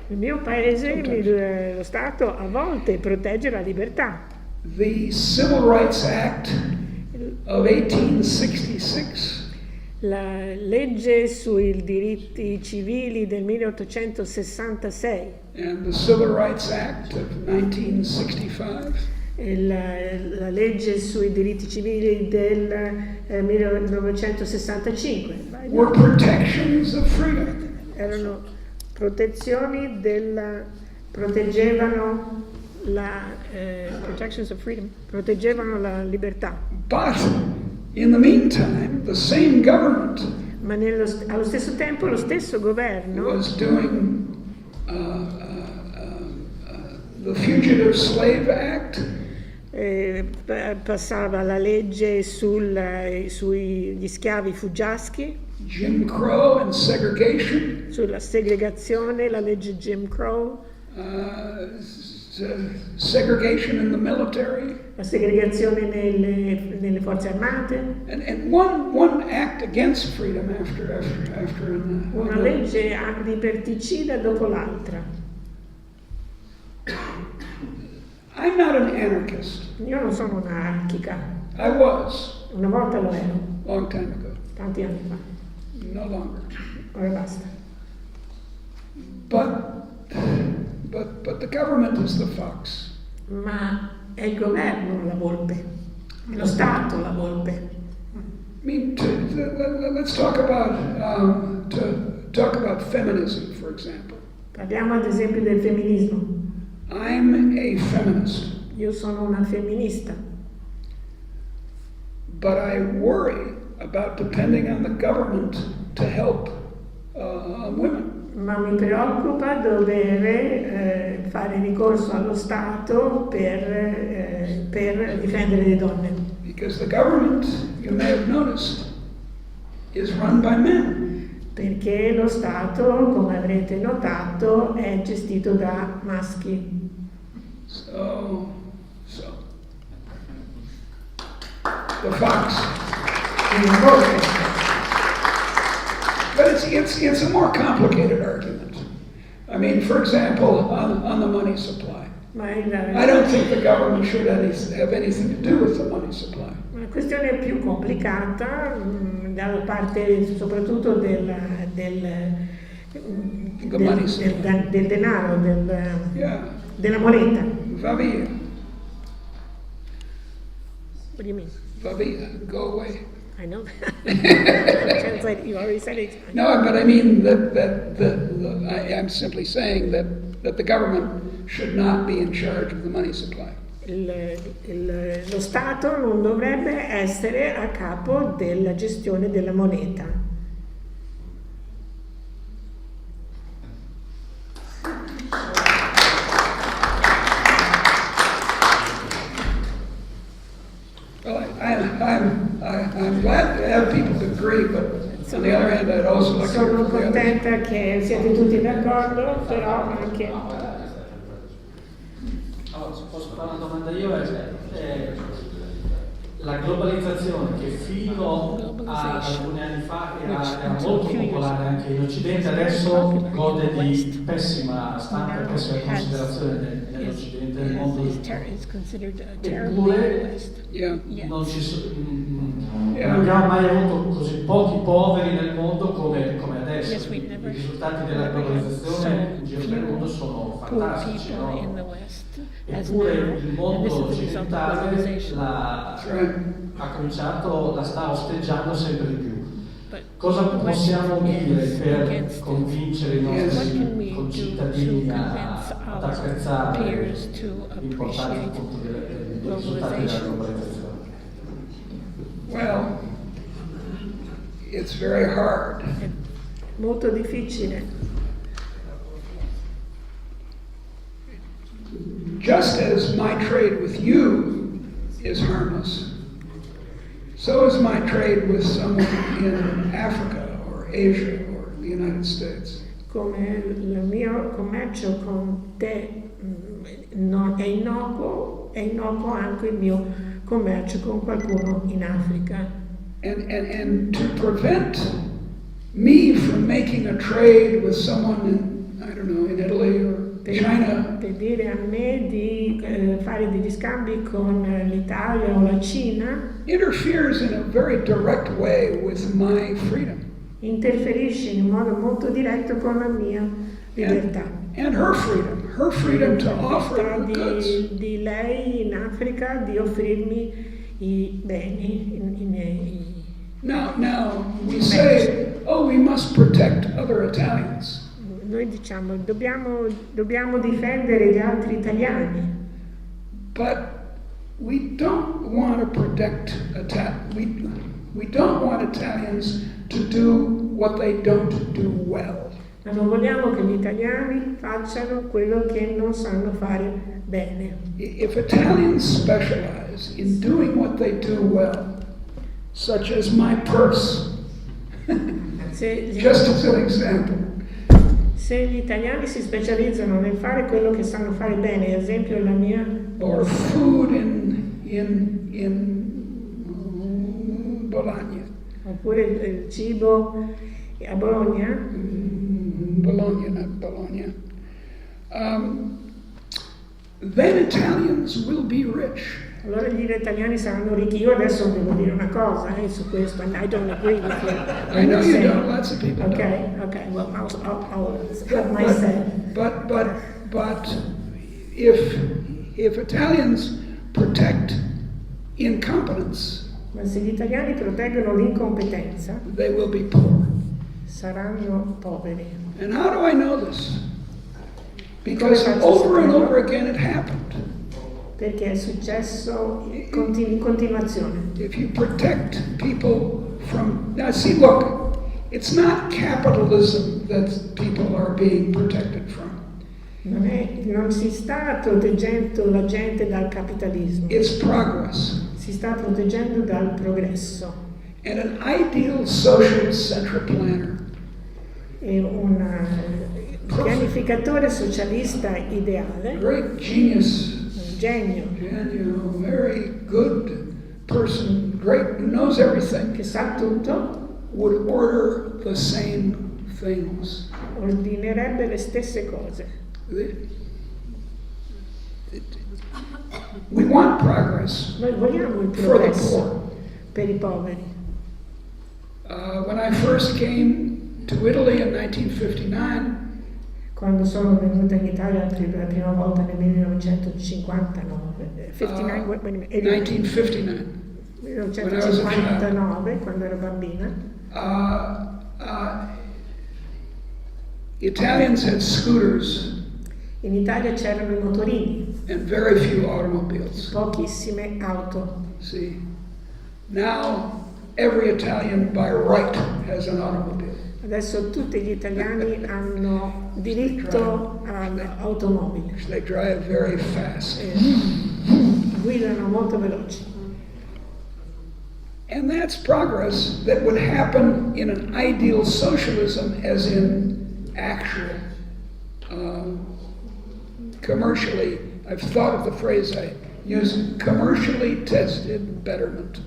Nel mio paese lo Stato a volte protegge la libertà. The Civil Rights Act of 1866 La legge sui diritti civili del 1866 and the Civil Rights Act of 1965 e la legge sui diritti civili del 1965 were protections of freedom. erano protezioni proteggevano protections of freedom, proteggevano la libertà. But in the meantime, the same government Ma allo stesso tempo lo stesso governo was doing the Fugitive Slave Act, passava la legge sugli schiavi fuggiaschi, Jim Crow and segregation, sulla segregazione, la legge Jim Crow, segregation in the military, la segregazione nelle forze armate, and one act against freedom after una legge liberticida dopo l'altra. I'm not an anarchist. Io non sono un'anarchica, I was una volta lo ero, long time ago. tanti anni fa, No longer. ora basta. But the government is the fox. Ma è il governo la volpe, è lo Stato la volpe. I mean, let's talk about talk about feminism, for example. Parliamo ad esempio del femminismo. I'm a feminist, Io sono una femminista, but I worry about depending on the government to help women. ma mi preoccupa dover fare ricorso allo Stato per difendere le donne. Because the government, you may have noticed, is run by men. Perché lo Stato, come avrete notato, è gestito da maschi. So, the fox. Una volpe. But it's a more complicated argument. I mean, for example, on the money supply. Ma I don't think the government should have anything to do with the money supply. una questione più complicata dalla parte soprattutto del denaro, Yeah, della moneta. va via, What do you mean? va via, go away. I know that. Translate, you already said it. No, but I mean I'm simply saying that the government should not be in charge of the money supply. Lo Stato non dovrebbe essere a capo della gestione della moneta. Well, I'm glad to have people agree, but on the other hand, I'd also like to hear Sono from the others. contenta che siete tutti d'accordo, però anche Allora, se posso fare una domanda io, la globalizzazione che fino a alcuni anni fa era molto popolare anche in Occidente, adesso gode di pessima stampa e pessima considerazione nell'Occidente, nel mondo eppure Yeah. non abbiamo mai avuto così pochi poveri nel mondo come adesso. I risultati della globalizzazione in giro per il mondo sono fantastici, no? Eppure il mondo occidentale ha cominciato, la sta osteggiando sempre di più. Cosa possiamo dire per convincere i nostri concittadini ad apprezzare l'importanza appunto dei risultati della globalizzazione? Well, it's very hard. è molto difficile. Just as my trade with you is harmless, so is my trade with someone in Africa or Asia or the United States. Come il mio commercio con te è innocuo anche il mio commercio con qualcuno in Africa. And to prevent me from making a trade with someone in, I don't know, in Italy or China, Per dire a me di fare degli scambi con l'Italia o la Cina interferes in a very direct way with my freedom interferisce in modo molto diretto con la mia libertà. and her freedom to offer the goods. Di lei in Africa di offrirmi i beni, i miei. Now we say, oh, we must protect other Italians. Noi diciamo dobbiamo difendere gli altri italiani, But we don't want to protect we don't want Italians to do what they don't do well. ma non vogliamo che gli italiani facciano quello che non sanno fare bene. If Italians specialize in doing what they do well, such as my purse, just as an example, Se gli italiani si specializzano nel fare quello che sanno fare bene, ad esempio la mia or food in Bologna, oppure il cibo a Bologna, Bologna, not Bologna, then Italians will be rich. allora gli italiani saranno ricchi. Io adesso devo dire una cosa su questo, and I don't agree with you. I know you don't. Lots of people Okay, don't. okay. Well, I'll have my say. But if Italians protect incompetence, Ma se gli italiani proteggono l'incompetenza, they will be poor. saranno poveri. And how do I know this? Because over and over again it happened. Perché è successo in continuazione. If you protect people from... Now see, look, it's not capitalism that people are being protected from. Non si sta proteggendo la gente dal capitalismo. It's progress. Si sta proteggendo dal progresso. And an ideal social central planner E un pianificatore socialista ideale, great genius, un genio very good person, great, who knows everything, che sa tutto, would order the same things. ordinerebbe le stesse cose. We want progress Noi vogliamo il for the progresso poor. per i poveri. When I first came to Italy in 1959, Quando sono venuta in Italia per la prima volta nel 1959, 59, wait a minute, 1959, 1959, quando ero bambina, Italians had scooters in Italia c'erano i motorini, and very few automobiles. pochissime auto. See, now every Italian by right has an automobile. Adesso tutti gli italiani hanno diritto all'automobile, They drive very fast. Guidano molto veloci. And that's progress that would happen in an ideal socialism, as in actual, commercially, I've thought of the phrase I use, commercially tested betterment.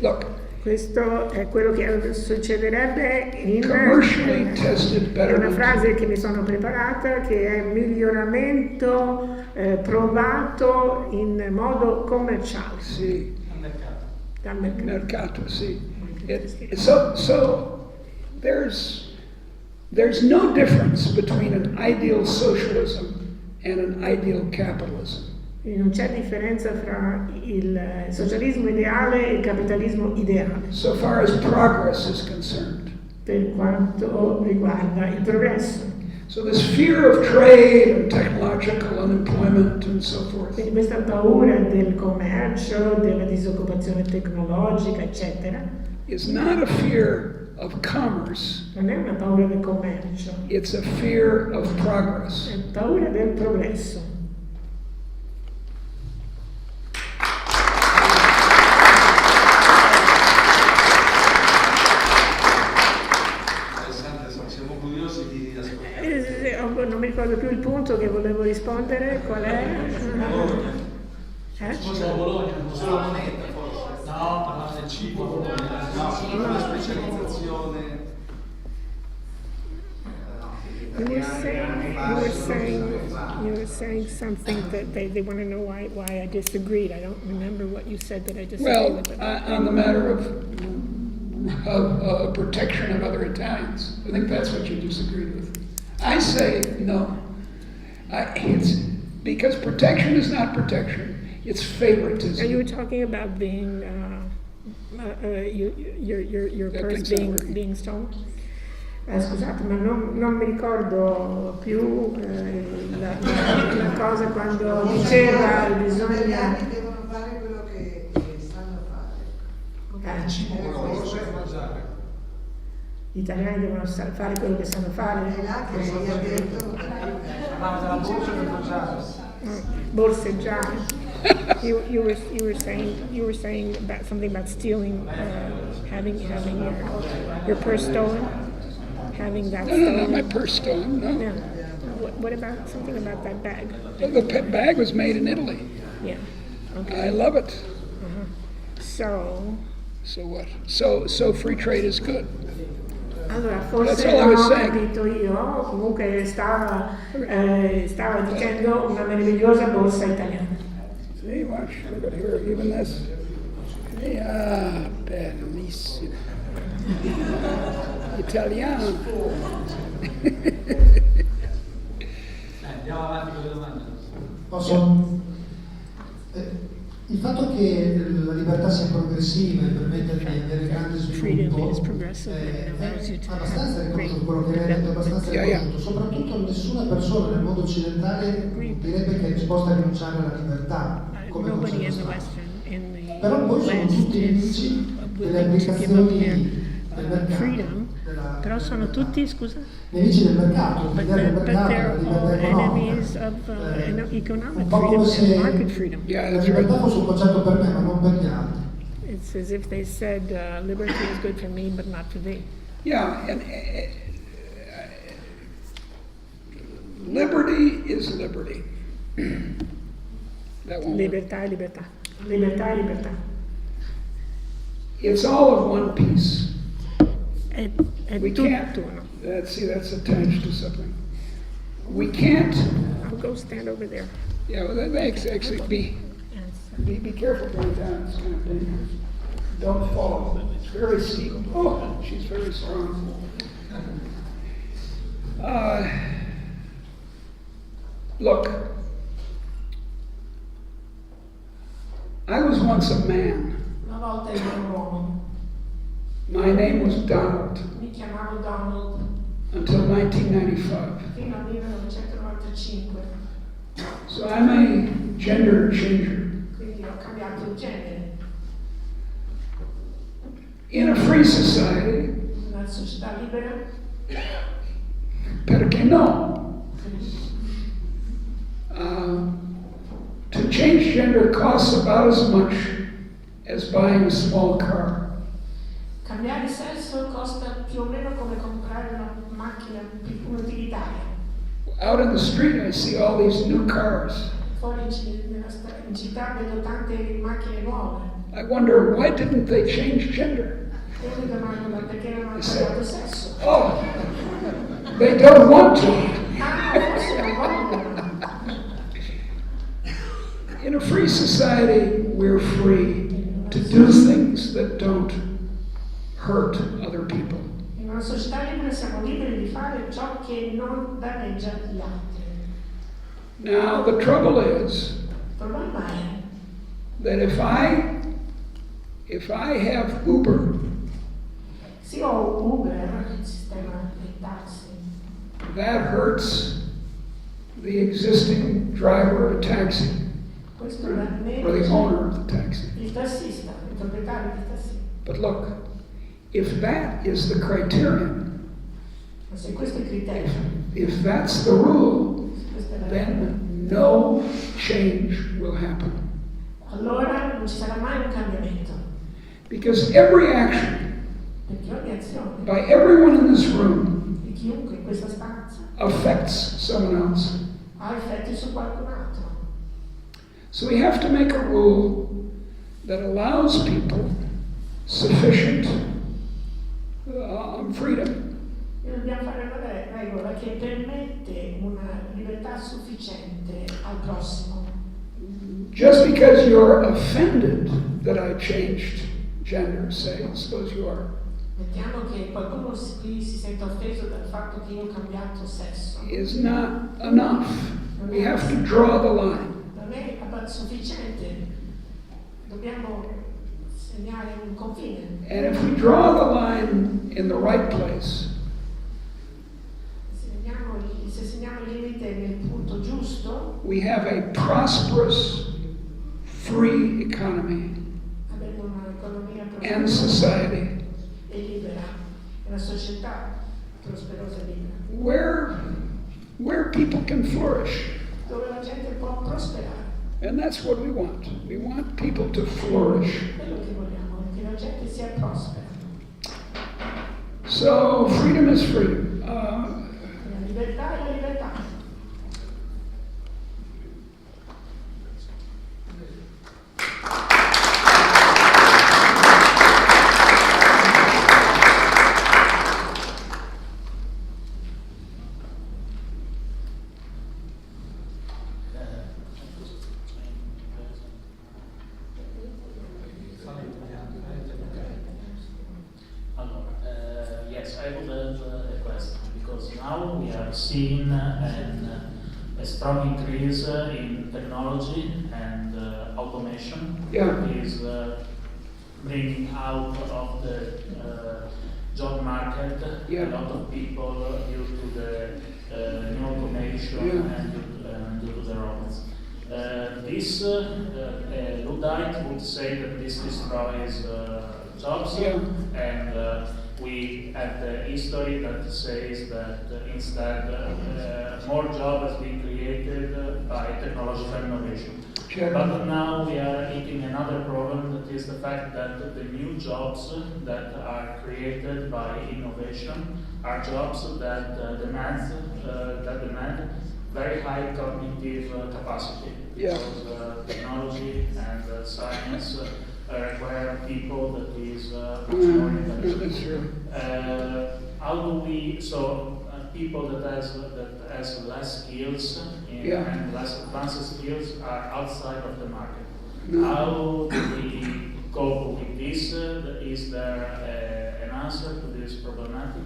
Look, Questo è quello che succederebbe in commercially tested è una betterment. frase che mi sono preparata, che è miglioramento provato in modo commerciale See, dal mercato. mercato, see. So there's no difference between an ideal socialism and an ideal capitalism. Quindi non c'è differenza fra il socialismo ideale e il capitalismo ideale So far as progress is concerned. per quanto riguarda il progresso. So this fear of trade and technological unemployment and so forth Quindi questa paura del commercio, della disoccupazione tecnologica, eccetera, is not a fear of commerce, non è una paura del commercio, it's a fear of progress. è paura del progresso. Siamo curiosi di ascoltare. Non mi ricordo più il punto che volevo rispondere, qual è? Forse a Bologna, non so. Sulla moneta forse. No, parlava del cibo a Bologna. No, sulla specializzazione. You were saying something that they want to know why I disagreed. I don't remember what you said that I disagreed Well, with. on the matter of protection of other Italians, I think that's what you disagreed with. I say no. It's because protection is not protection; it's favoritism. And you were talking about being your purse being stolen. Scusate, ma non mi ricordo più la cosa quando diceva bisogna. Gli italiani devono fare quello che sanno fare. Gli italiani devono fare quello che sanno fare. È là che lei ha detto. Parlava della borsa per mangiare. Borseggiare. You were saying about something about stealing, having your purse stolen, having that No, stolen. not my purse stolen. No, No. What about something about that bag? the bag was made in Italy. Yeah. Okay. I love it. So. So what? So free trade is good. Allora, That's forse all I non was ho saying. capito io, comunque stava dicendo una meravigliosa borsa italiana. See, watch, look at here, even this. Yeah, bellissimo. Italiano. Andiamo avanti con le domande. Posso? Il fatto che la libertà sia progressiva e permetta di avere grande Freedom is sviluppo progressive and allows you è to abbastanza have riconosciuto, quello che lei ha detto è abbastanza Yeah, yeah. riconosciuto. Soprattutto nessuna persona nel mondo occidentale direbbe che è disposta a rinunciare alla libertà come nobody concetto in the stato. Western, in the Però poi sono West tutti is nemici delle willing to give up their applicazioni del mercato. freedom, però sono tutti, scusa? Nemici del mercato, But l'idea del mercato, they're la all libertà economica. enemies of economic un po' come freedom se and market freedom. Yeah, la that's libertà right. fosse un concetto per me, ma non per gli altri. It's as if they said liberty is good for me, but not for thee. Yeah, and liberty is liberty. That won't work. Libertà è libertà. Libertà è libertà. It's all of one piece. È We tutto can't. uno. See, that's attached to something. We can't. I'll go stand over there. Yeah, well, that makes actually be careful going down. It's kind of dangerous. Don't fall. It's very steep. Oh, she's very strong. Look, I was once a man. Una volta ero un uomo, My name was Donald mi chiamavo Donald until 1995. fino al 1995, So I'm a gender changer. quindi ho cambiato il genere. In a free society, In una società libera, perché no? To change gender costs about as much as buying a small car. cambiare sesso costa più o meno come comprare una macchina utilitaria. Out in the street, I see all these new cars. Fuori in città vedo tante macchine nuove. I wonder, why didn't they change gender? Io mi domando ma perché non hanno cambiato sesso? Oh, they don't want to. Ah, forse non vogliono. In a free society, we're free to do things that don't hurt other people. In una società libera siamo liberi di fare ciò che non danneggia gli altri. Now, the trouble is Il problema è that if I have Uber, se ho Uber, il sistema dei taxi, that hurts the existing driver of a taxi questo or the danneggia owner of the taxi. il tassista, il proprietario del tassista. But look, if that is the criterion, Ma se questo è il criterio, if that's the rule, se questa è la regola, then no change will happen. allora non ci sarà mai un cambiamento. Because every action Perché ogni azione by everyone in this room di chiunque in questa stanza affects someone else. ha effetti su qualcun altro. So we have to make a rule that allows people sufficient freedom. E dobbiamo fare una regola che permette una libertà sufficiente al prossimo. Just because you're offended that I changed gender, say, suppose you are, Mettiamo che qualcuno qui si senta offeso dal fatto che io ho cambiato sesso. is not enough. We have to draw the line. Non è sufficiente. Dobbiamo segnare un confine. And if we draw the line in the right place, Se segniamo il limite nel punto giusto, we have a prosperous, free economy avremo un'economia and prosperosa society e libera, una società prosperosa e libera, where people can flourish. dove la gente può prosperare. And that's what we want. We want people to flourish. Quello che vogliamo è che la gente sia prospera. So freedom is freedom. La libertà è la libertà. Yes, I would have a question because now we are seeing a strong increase in technology and automation Yeah. is bringing out of the job market Yeah. a lot of people due to the new automation Yeah. and due to the robots. This Luddite would say that this destroys jobs, Yeah. and we have the history that says that instead more job has been created by technological innovation. Sure. But now we are hitting another problem, that is the fact that the new jobs that are created by innovation are jobs that demand very high cognitive capacity. Yeah. Because technology and science require people that is much more intelligent. That's true. How do we people that has less skills Yeah. and less advanced skills are outside of the market? No. How do we cope with this? Is there an answer to this problematic?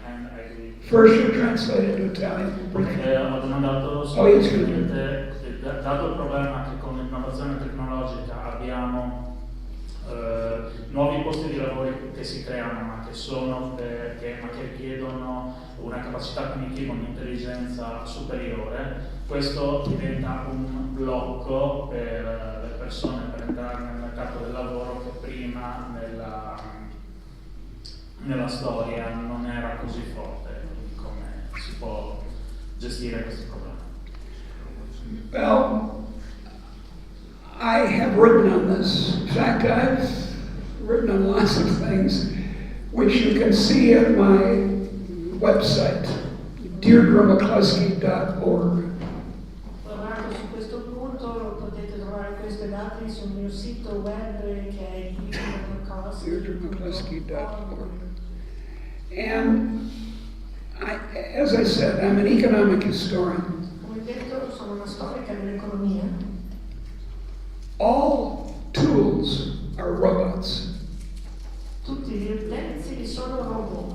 And I will. First, you translate it to Italian. Ho domandato Oh, yes, semplicemente, dato il problema che con l'innovazione tecnologica abbiamo nuovi posti di lavoro che si creano, ma che richiedono una capacità cognitiva, un'intelligenza superiore, questo diventa un blocco per le persone per entrare nel mercato del lavoro che prima nella storia non era così forte. Come si può gestire questo problema? Well, I have written on this. In fact, I've written on lots of things, which you can see at my website, deirdremccloskey.org. Ho lavorato su questo punto, potete trovare queste date sul mio sito web che è deirdremccloskey.org. And as I said, I'm an economic historian. Come detto, sono una storica dell'economia. All tools are robots. Tutti gli utensili sono robot.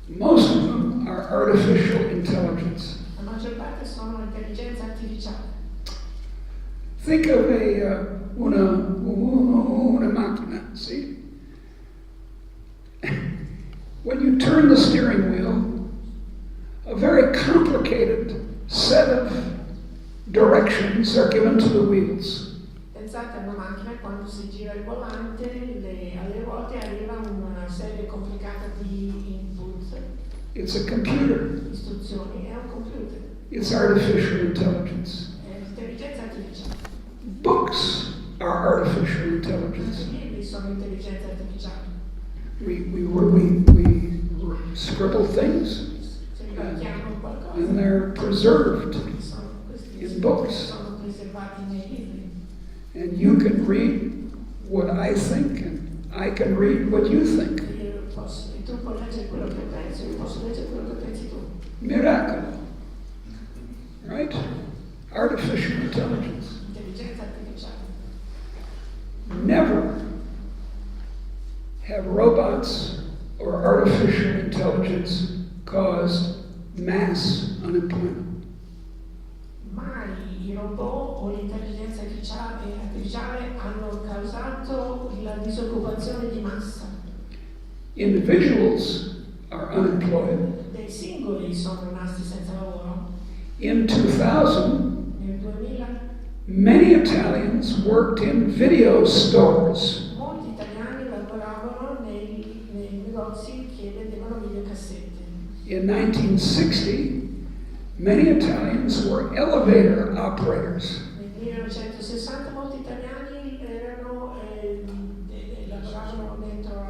Most of them are artificial intelligence. La maggior parte sono intelligenza artificiale. Think of una macchina, see? When you turn the steering wheel, a very complicated set of directions are given to the wheels. Pensate a una macchina, quando si gira il volante, alle volte arriva una serie complicata di input, It's a computer. istruzioni, è un computer, It's artificial intelligence. è intelligenza artificiale. Books are artificial intelligence. Anche i libri sono intelligenza artificiale. We scribble things Se rimarchiamo qualcosa, and they're preserved questi in books. sono preservati nei libri. And you can read what I think and I can read what you think. E tu puoi leggere quello che penso, io posso leggere quello che pensi tu. Miracle. Right? Artificial intelligence. Intelligenza artificiale. Never have robots or artificial intelligence caused mass unemployment. Mai i robot o l'intelligenza artificiale hanno causato la disoccupazione di massa. Individuals are unemployed. Dei singoli sono rimasti senza lavoro. In 2000, Nel 2000 many Italians worked in video stores. molti italiani lavoravano nei negozi che vendevano videocassette. In 1960, many Italians were elevator operators. Nel 1960 molti italiani lavoravano dentro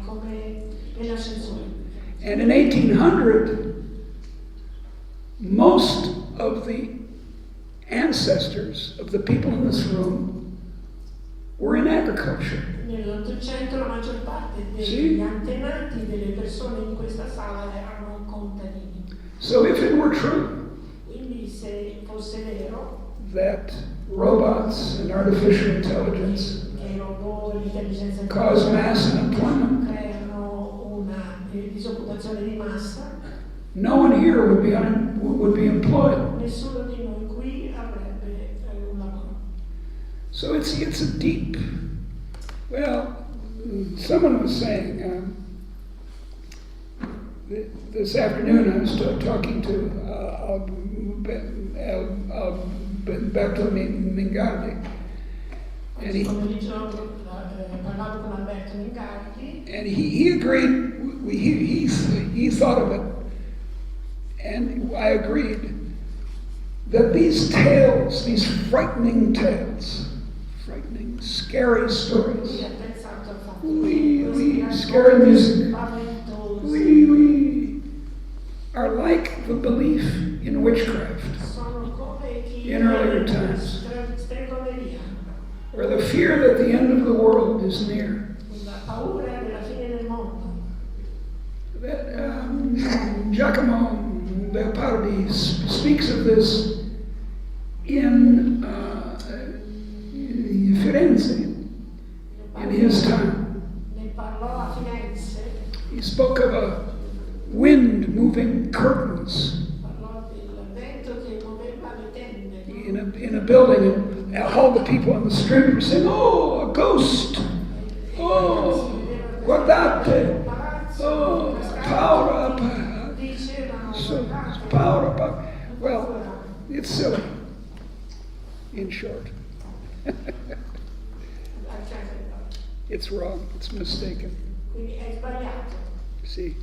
come nell'ascensore. And in 1800, most of the ancestors of the people in this room were in agriculture. Nell'Ottocento la maggior parte degli Sì. antenati delle persone in questa sala erano contadini. So if it were true Quindi se fosse vero that robots and artificial intelligence che i robot e l'intelligenza cause artificiale mass unemployment, creano una disoccupazione di massa, no one here would be employed. nessuno di noi qui avrebbe un lavoro. So it's a deep, well, someone was saying, this afternoon I was talking to Alberto Mingardi, and he agreed, he thought of it, and I agreed, that these tales, these frightening tales, frightening, scary stories, scary music, are like the belief in witchcraft in earlier times, or the fear that the end of the world is near. That Giacomo Leopardi speaks of this in Firenze in his time. He spoke of a wind moving curtains in a building, and all the people on the street were saying, "Oh, a ghost! Oh, guardate! Oh, paura! So paura!" Well, it's silly. In short, it's wrong. It's mistaken. See.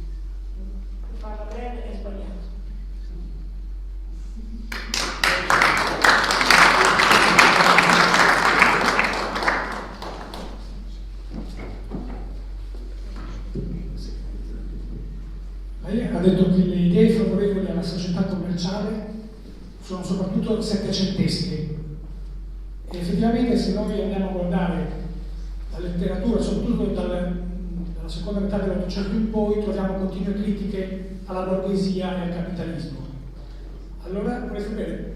Lei ha detto che le idee favorevoli alla società commerciale sono soprattutto settecentesche, e effettivamente se noi andiamo a guardare la letteratura, soprattutto dalla seconda metà dell'Ottocento in poi, troviamo continue critiche alla borghesia e al capitalismo. Allora vorrei sapere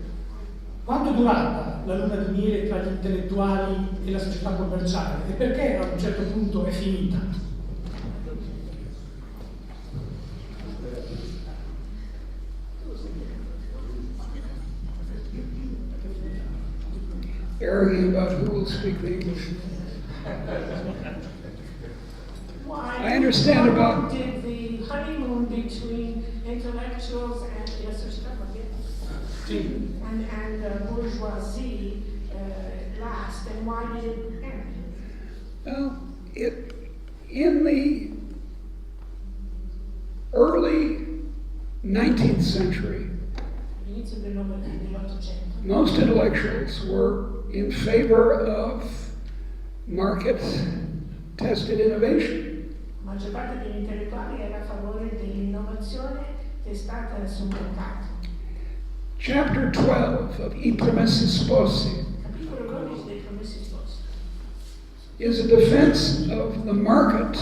quanto è durata la luna di miele tra gli intellettuali e la società commerciale e perché a un certo punto è finita. Arguing about who will speak the English. I understand about. Did the honeymoon between intellectuals and la società and bourgeoisie last, and why did it end? Well, in the early 19th century, most intellectuals were in favor of market-tested innovation. La maggior parte degli intellettuali era a favore dell'innovazione testata sul mercato. Chapter 12 of I Promessi Sposi Capitolo 12 dei Promessi Sposi is a defense of the market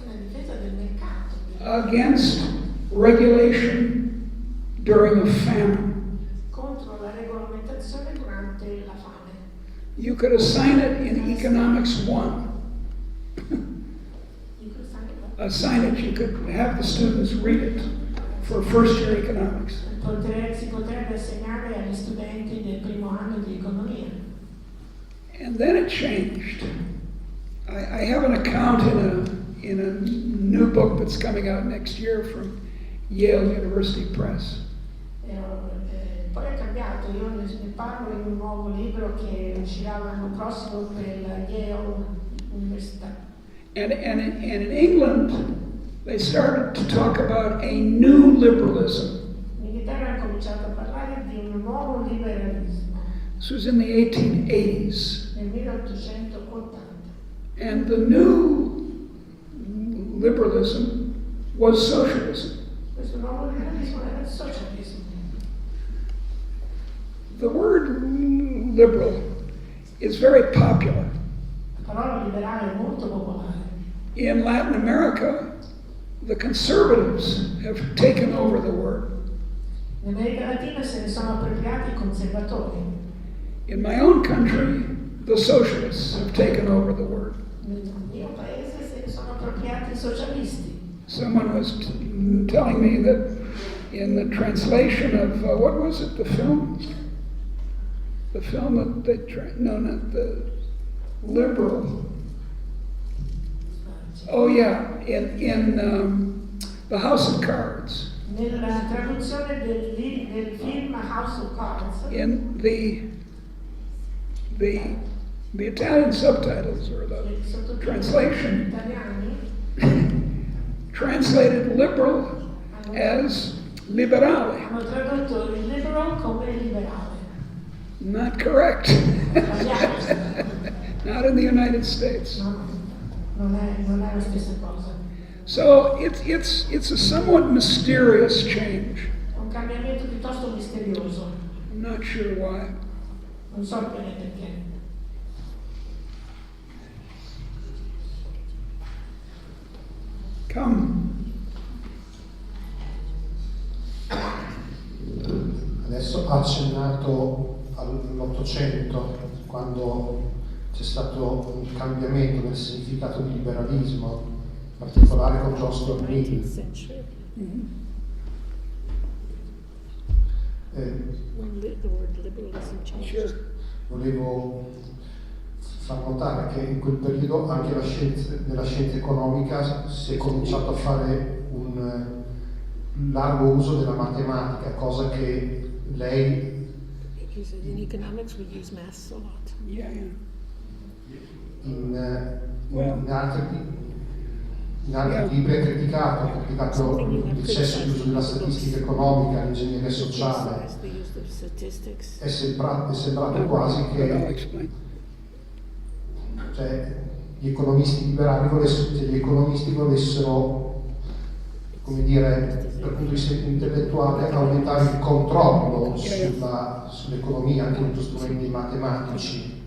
una difesa del mercato against regulation during a famine. contro la regolamentazione durante la fame. You could assign it in Economics 1. Assign it, you could have the students read it for first year economics. Si potrebbe assegnare agli studenti del primo anno di economia. And then it changed. I have an account in a new book that's coming out next year from Yale University Press. Poi è cambiato, io ne parlo in un nuovo libro che uscirà l'anno prossimo per la Yale Università. And in England, they started to talk about a new liberalism. In Inghilterra hanno cominciato a parlare di un nuovo liberalismo. This was in the 1880s. Nel 1880. And the new liberalism was socialism. Questo nuovo liberalismo era il socialismo. The word liberal is very popular. La parola liberale è molto popolare. In Latin America, the conservatives have taken over the word. In America Latina se ne sono appropriati i conservatori. In my own country, the socialists have taken over the word. Nel mio paese se ne sono appropriati i socialisti. Someone was telling me that in the translation of, what was it, the film? the film that no, not the liberal. Oh yeah, in the House of Cards. Nella traduzione del film House of Cards. In the Italian subtitles or the translation translated liberal as liberale. Hanno tradotto il liberal come liberale. Not correct. Not in the United States. No, non è la stessa cosa. So it's a somewhat mysterious change. È un cambiamento piuttosto misterioso. I'm not sure why. Non so bene perché. Come. Adesso ha accennato all'Ottocento, quando c'è stato un cambiamento nel significato di liberalismo, in particolare con John Stuart Mill. Volevo far notare che in quel periodo anche nella scienza economica si è cominciato a fare un largo uso della matematica, cosa che lei In economics we use maths a lot. in altri libri ha criticato l'eccesso di uso della statistica economica, l'ingegneria sociale. È sembrato quasi che gli economisti volessero, come dire, dal punto di vista intellettuale, aumentare il controllo sull'economia anche con strumenti matematici.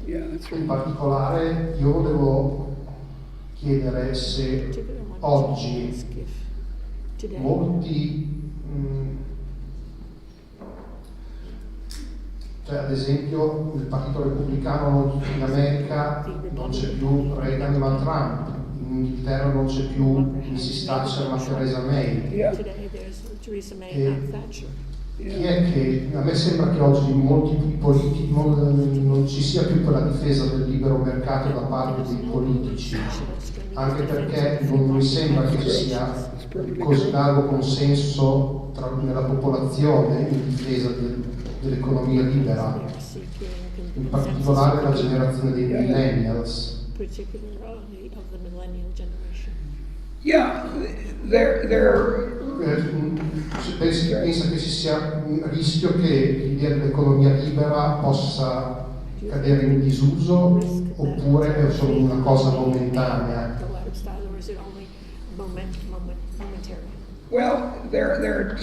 In particolare io volevo chiedere se oggi molti, ad esempio il Partito Repubblicano in America non c'è più Reagan ma Trump, in Inghilterra non c'è più Mrs. Thatcher ma Theresa May. Chi è che, a me sembra che oggi in molti politici non ci sia più quella difesa del libero mercato da parte dei politici, anche perché non mi sembra che ci sia così largo consenso nella popolazione in difesa dell'economia libera, in particolare la generazione dei millennials. Pensa che ci sia un rischio che l'idea dell'economia libera possa cadere in disuso, oppure è solo una cosa momentanea? Well, there are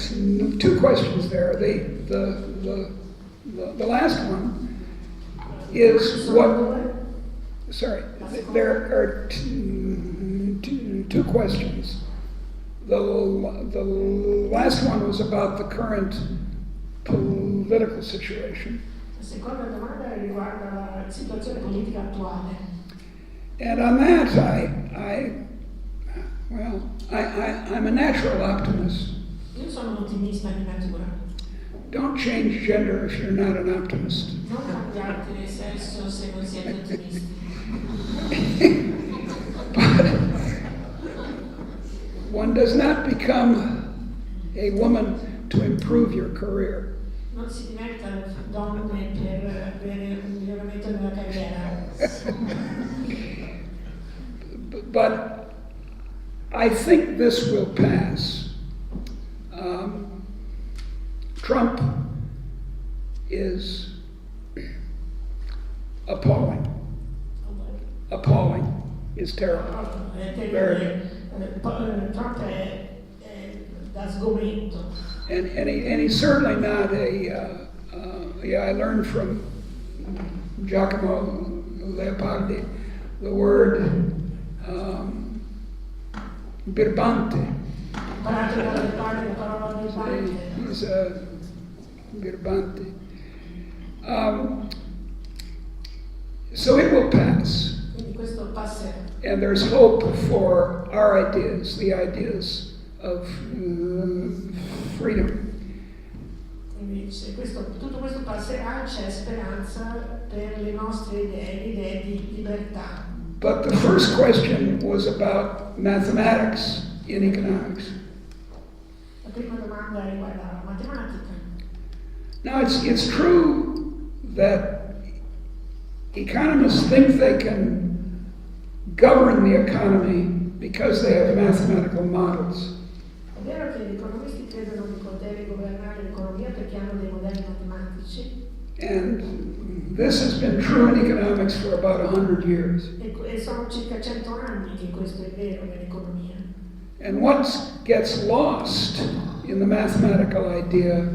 two questions there. The last one is what. Sorry, there are two questions. The last one was about the current political situation. La seconda domanda riguarda la situazione politica attuale. And on that, I'm a natural optimist. Io sono un ottimista di natura. Don't change gender if you're not an optimist. Non cambiate sesso se non siete ottimisti. But one does not become a woman to improve your career. Non si diventa donne per avere un miglioramento nella carriera. But I think this will pass. Trump is appalling. Appalling is terrible. Trump è da sgomento. And he's certainly not I learned from Giacomo Leopardi the word birbante. He's a birbante. So it will pass. And there's hope for our ideas, the ideas of freedom. Quindi tutto questo passerà, c'è speranza per le nostre idee, l'idea di libertà. But the first question was about mathematics in economics. La prima domanda riguarda la matematica. Now, it's true that economists think they can govern the economy because they have mathematical models. È vero che gli economisti credono di poter governare l'economia perché hanno dei modelli matematici. And this has been true in economics for about 100 years. E sono circa 100 anni che questo è vero nell'economia. And what gets lost in the mathematical idea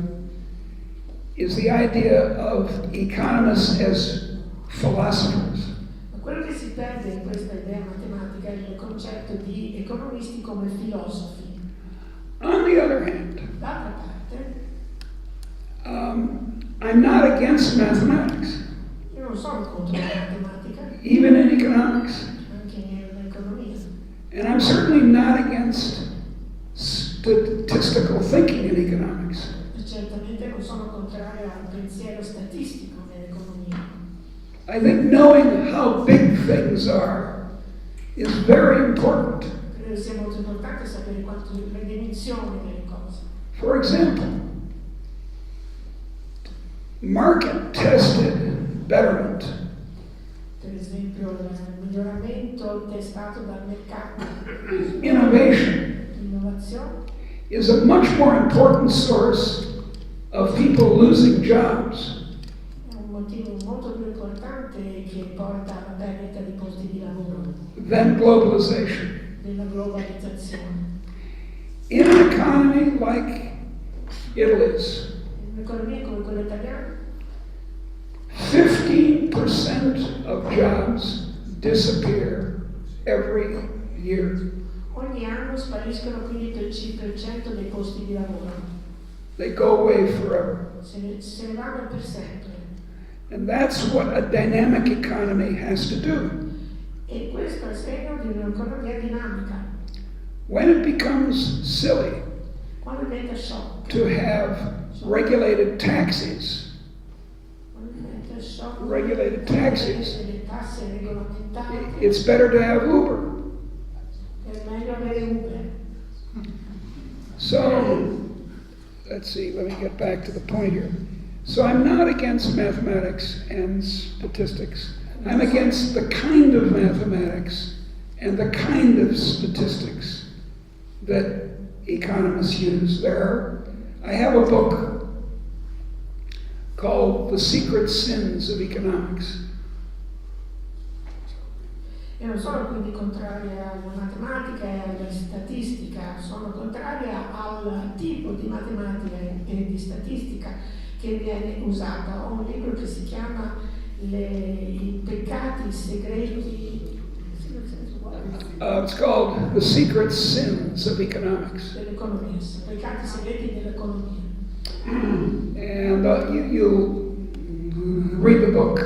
is the idea of economists as philosophers. Ma quello che si perde in questa idea matematica è il concetto di economisti come filosofi. On the other hand, D'altra parte, I'm not against mathematics, io non sono contro la matematica, even in economics. anche nell'economia. And I'm certainly not against statistical thinking in economics. E certamente non sono contrario al pensiero statistico nell'economia. I think knowing how big things are is very important. Credo sia molto importante sapere quanto le dimensioni delle cose. For example, market tested betterment Per esempio il miglioramento testato dal mercato, innovation l'innovazione, is a much more important source of people losing jobs è un motivo molto più importante che porta alla perdita di posti di lavoro, than globalization. della globalizzazione. In an economy like Italy's, Un'economia come quella italiana, 15% of jobs disappear every year. ogni anno spariscono 15% dei posti di lavoro, They go away forever. se ne vanno per sempre. And that's what a dynamic economy has to do. E questo è il segno di un'economia dinamica. When it becomes silly Quando diventa sciocco, to have regulated taxes, regulated taxes, le tasse regolamentate, it's better to have Uber. è meglio avere Uber. So, let's see, let me get back to the point here. So I'm not against mathematics and statistics. I'm against the kind of mathematics and the kind of statistics that economists use. I have a book called The Secret Sins of Economics. Io non sono quindi contraria alla matematica e alla statistica, sono contraria al tipo di matematica e di statistica che viene usata. Ho un libro che si chiama I peccati segreti. It's called The Secret Sins of Economics. Dell'economia, peccati segreti dell'economia. And you read the book.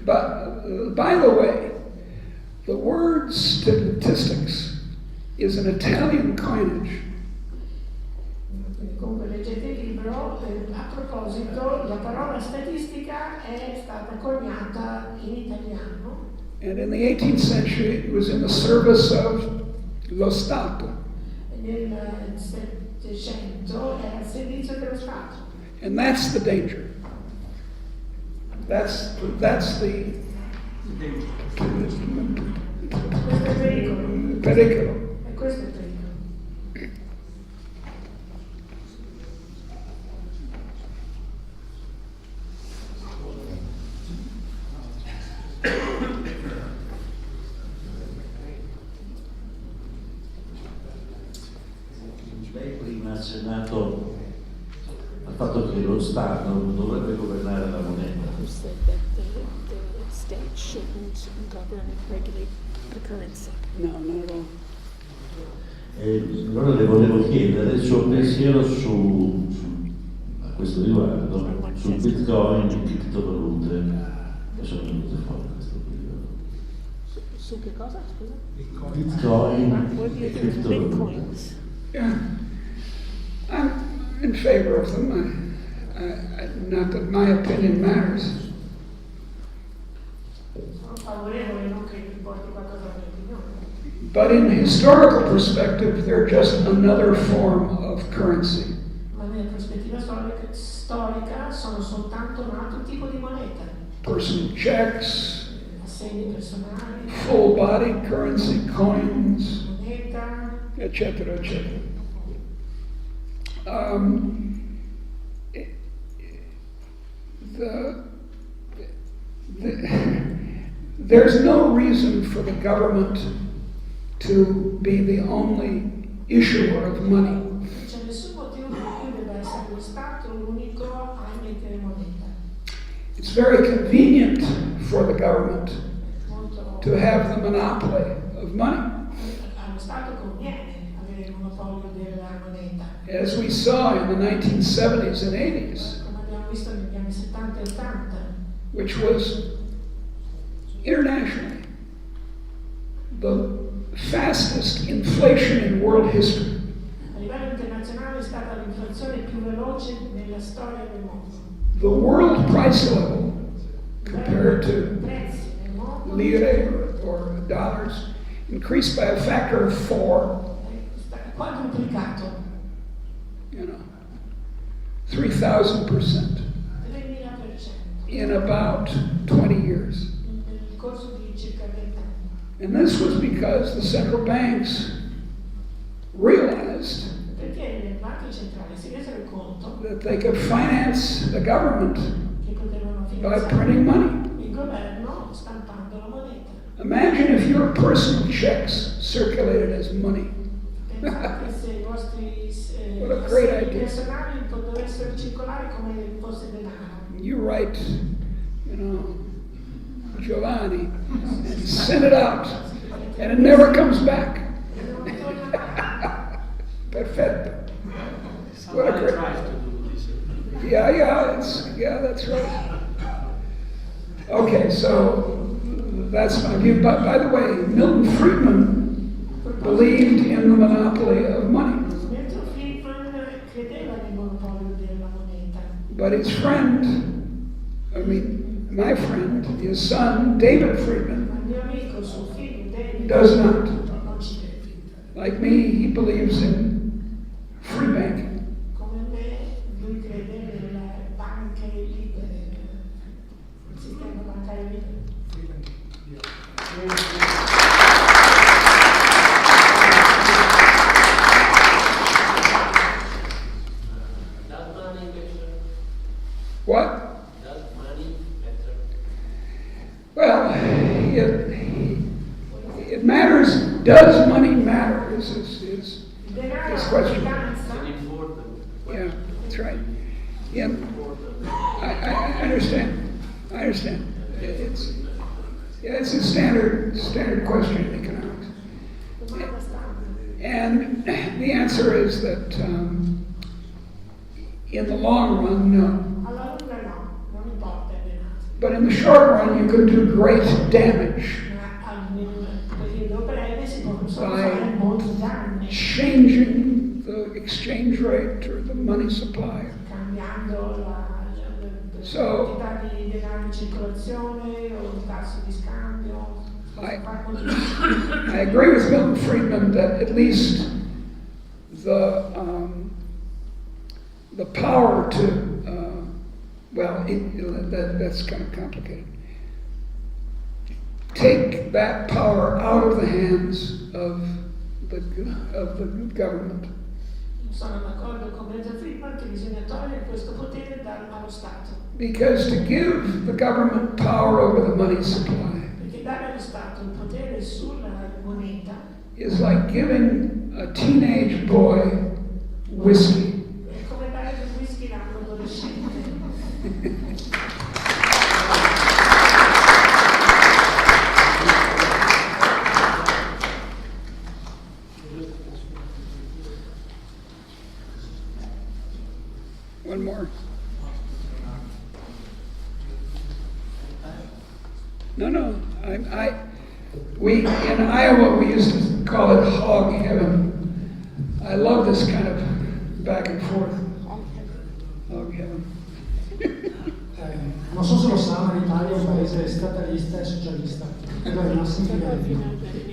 But by the way, the word statistics is an Italian coinage. Comunque leggete il libro, a proposito, la parola statistica è stata coniata in italiano. And in the 18th century, it was in the service of lo Stato. Nel Settecento era al servizio dello Stato. And that's the danger. That's the Questo è il pericolo. pericolo. E questo è il pericolo. Lei prima ha accennato al fatto che lo Stato non dovrebbe governare la moneta. No, not at all. Allora le volevo chiedere il suo pensiero a questo riguardo, su Bitcoin e criptovalute che sono venute fuori in questo periodo. Su che cosa, scusa? Bitcoin e criptovalute. Yeah. in favor of them. Not that my opinion matters. Sono favorevole, non che importi qualcosa all'opinione. But in historical perspective, they're just another form of currency. Ma nella prospettiva storica sono soltanto un altro tipo di moneta. Personal checks, Assegni personali, full-body currency, coins, moneta, etc., etc. There's no reason for the government to be the only issuer of money. non c'è nessun motivo per cui debba essere lo Stato l'unico a emettere moneta. It's very convenient for the government Molto to have the monopoly of money. allo Stato conviene avere il monopolio della moneta. As we saw in the 1970s and 80s, Come abbiamo visto negli anni 70 e 80, which was internationally the fastest inflation in world history. a livello internazionale è stata l'inflazione più veloce nella storia del mondo. The world price level compared to I prezzi nel mondo lire or dollars increased by a factor of 4, è quadruplicato, 3,000% 3000% in about 20 years. nel corso di circa 20 anni. And this was because the central banks realized Perché le banche centrali si resero conto that they could finance the government che potevano by finanziare printing money. il governo stampando la moneta. Imagine if your personal checks circulated as money. Pensate se i vostri What a great assegni idea. personali dovessero circolare come fosse denaro. You write, Giovanni, and send it out, and it never comes back. Perfetto. What a great. Tries to do this. Yeah, that's right. Okay, so that's my view. But by the way, Milton Friedman believed in the monopoly of money. Mentre Friedman credeva nel monopolio della moneta. But his my friend, his son, David Friedman, Ma il mio amico, suo figlio David, does not. non ci crede. Like me, he believes in free banking. Come me, lui crede nelle banche libere, il sistema bancario libero. Does money matter? What? Does money matter? Well, it matters. Does money matter? Is Il denaro his ha question. importanza. An important Yeah, that's right. Yeah, important. I understand. I understand. It's a standard question in economics. Domanda standard. And the answer is that in the long run, no. Alla lunga no, non importa il denaro. But in the short run, you can do great damage Ma nel periodo breve si possono Vai. fare molti danni, changing the exchange rate or the money supply. cambiando la So- quantità di denaro in circolazione o il tasso di scambio. I- Fare molti danni. I agree with Milton Friedman that at least the power to that's kind of complicated. Take that power out of the hands of the government. Sono d'accordo con Deirdre Friedman che bisogna togliere questo potere allo Stato, Because to give the government power over the money supply perché dare allo Stato il potere sulla moneta is like giving a teenage boy whiskey. è come dare del whisky a un adolescente. One more. No. We in Iowa we used to call it hog heaven. I love this kind of back and forth. Non so se lo sa, ma l'Italia è un paese statalista e socialista. Credo ai massimi I don't know if you livelli. know that in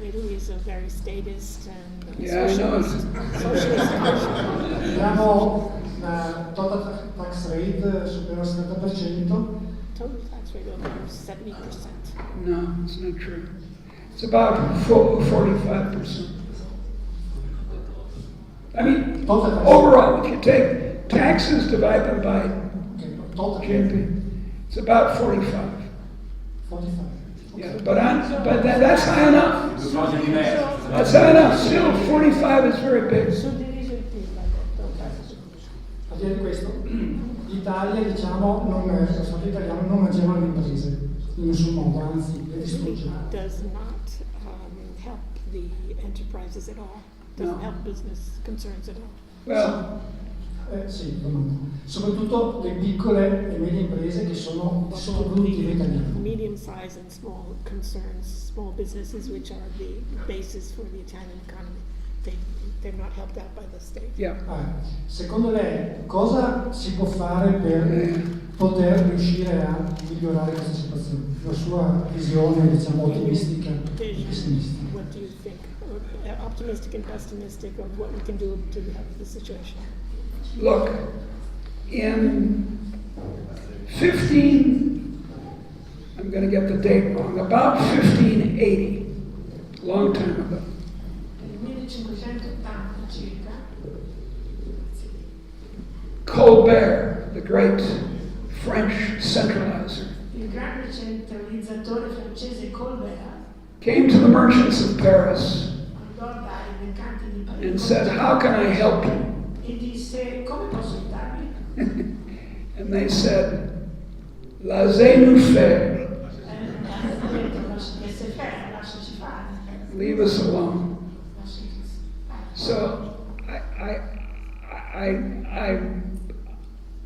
Italy is a very statist and Yeah, I know. socialist country. Abbiamo una total tax rate superiore al 70%. Total tax rate over 70%. No, it's not true. It's about 45%. I mean, overall, if you take taxes divided by GDP, it's about 45. 45. Yeah, but that's high enough. That's high enough. Still, 45 is very big. Suddiviso il PIL, ha detto. Al di là di questo, l'Italia, diciamo, lo Stato italiano non mangiava le imprese in nessun modo, anzi le distrugge. Does not help the enterprises at all. Doesn't No. help business concerns at all. Well, Sì, soprattutto le piccole e medie imprese che sono il sottoproduttivo italiano. Medium-sized and small concerns, small businesses, which are the basis for the Italian economy, they're not helped out by the state. yeah. Secondo lei cosa si può fare per poter riuscire a migliorare questa situazione? La sua visione, diciamo, ottimistica e pessimistica. What do you think? Optimistic and pessimistic of what we can do to help the situation? Look, in I'm going to get the date wrong, about 1580, long time ago, Nel 1580 circa, Colbert, the great French centralizer, il grande centralizzatore francese Colbert came to the merchants of Paris andò dai mercanti di and Parigi said, "How can I help you?" e disse: come posso aiutarvi? And they said, "Laissez-nous faire, Ha detto: laissez faire, lasciaci fare, leave us alone." lasciaci fare. So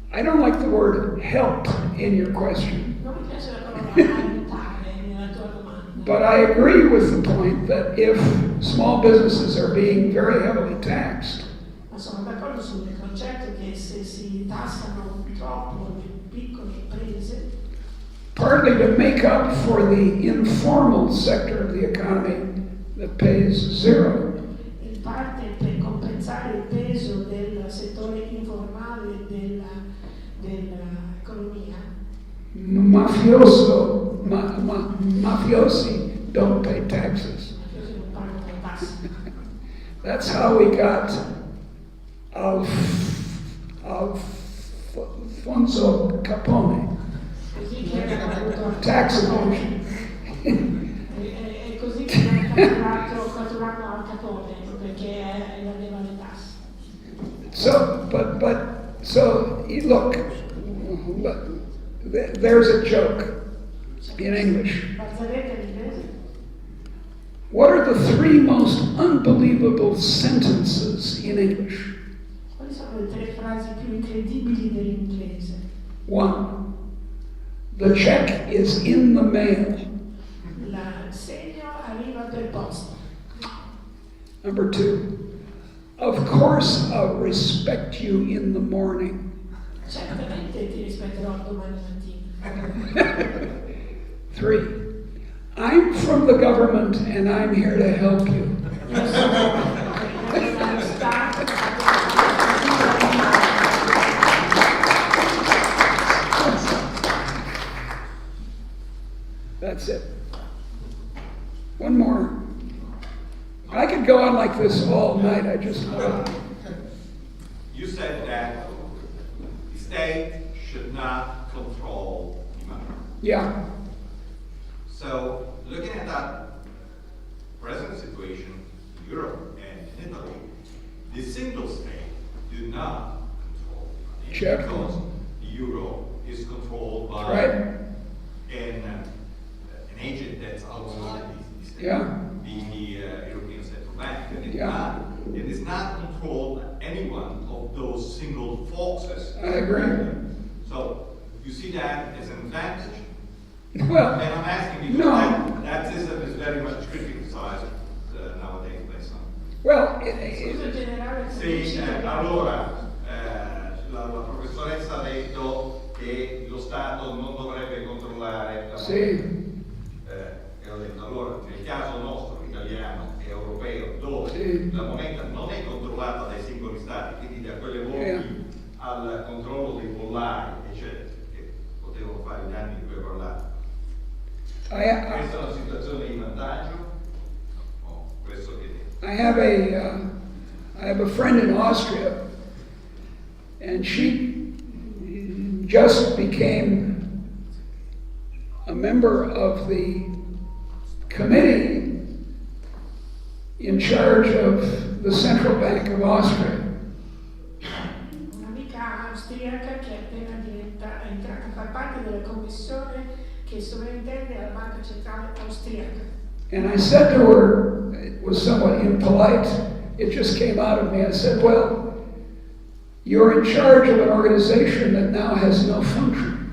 I don't like the word help in your question, Non mi piace la parola aiutare nella tua domanda, but I agree with the point that if small businesses are being very heavily taxed, ma sono d'accordo sul concetto che se si tassano troppo le piccole imprese, partly to make up for the informal sector of the economy that pays zero, in parte per compensare il peso del settore informale dell'economia, mafiosi don't pay taxes. perché non pagano le tasse. That's how we got Alfonso Capone, Così che abbiamo avuto tax evasion. è così che abbiamo catturato Al Capone, perché evadeva le tasse. So look, there's a joke in English. Barzelletta in inglese? What are the three most unbelievable sentences in English? Quali sono le tre frasi più incredibili dell'inglese? 1. The check is in the mail. L'assegno arriva per posta. Number 2. Of course I'll respect you in the morning. Certamente ti rispetterò domani mattina. 3. I'm from the government and I'm here to help you. Io sono dallo Stato. That's it. One more. I could go on like this all night. I just love it. You said that the state should not control the money. Yeah. So, looking at that present situation in Europe and in Italy, the single state do not control the money Check. because the euro is controlled by Right. an agent that's outside the state, Yeah. being the European Central Bank. And Yeah. it is not controlled any one of those single forces. I agree. So, you see that as an advantage. Well, And I'm asking because no. that system is very much criticized nowadays by some. Well, Scusa generale, Sì, allora la professoressa ha detto che lo Stato Questa è una situazione di vantaggio? No, questo che... I have a friend in Austria, and she just became a member of the committee in charge of the Central Bank of Austria. Un'amica austriaca che è appena è entrata a far parte della commissione che sovrintende alla Banca Centrale Austriaca. And I said to her, it was somewhat impolite, it just came out of me, I said, well, you're in charge of an organization that now has no function.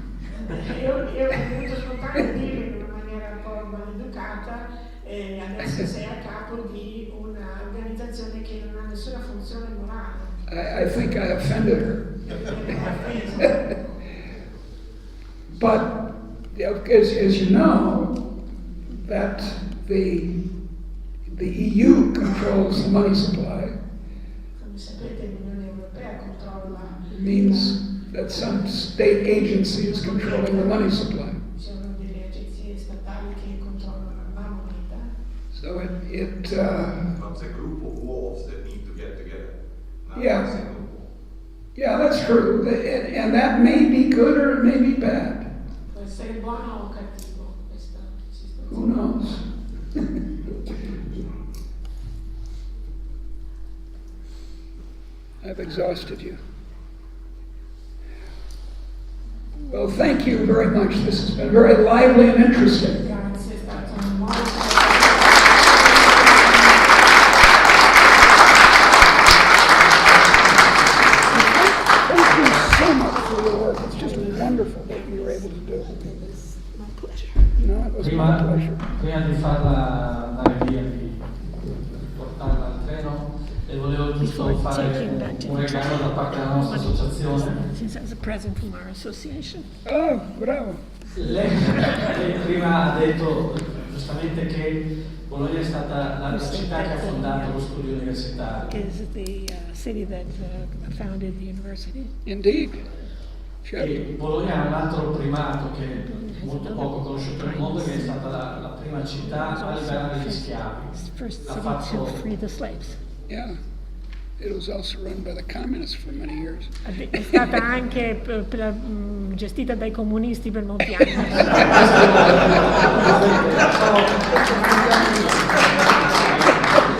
Io ho voluto spontaneo dire in una maniera un po' maleducata, adesso sei a capo di un'organizzazione che non ha nessuna funzione morale. I think I offended her. But as you know, that the EU controls the money supply. Come sapete, l'Unione Europea controlla. It means that some state agency is controlling the money supply. Ci sono delle agenzie statali che controllano la moneta. So it It's a group of wolves that need to get together. Not Yeah. a single wolf. yeah, that's true. And that may be good or it may be bad. Può essere buono o cattivo questa situazione. Who knows? I've exhausted you. Well, thank you very much. This has been very lively and interesting. Grazie, è stato molto. Thank you so much for your work. It's just wonderful that you were able to do. My pleasure. No, it was my pleasure. Prima di farla andare via, di portarla al treno, e volevo giusto fare un regalo da parte della nostra associazione. Since that's a present from our association. Oh, bravo. Lei prima ha detto giustamente che Bologna è stata la città che ha fondato lo studio universitario. Is the city that founded the university. Indeed. E Bologna ha un altro primato che è molto poco conosciuto nel mondo, che è stata la prima città a liberare gli schiavi. First L'ha city to fatto free the slaves. Yeah. It was also run by the communists for many years. È stata anche gestita dai comunisti per molti anni.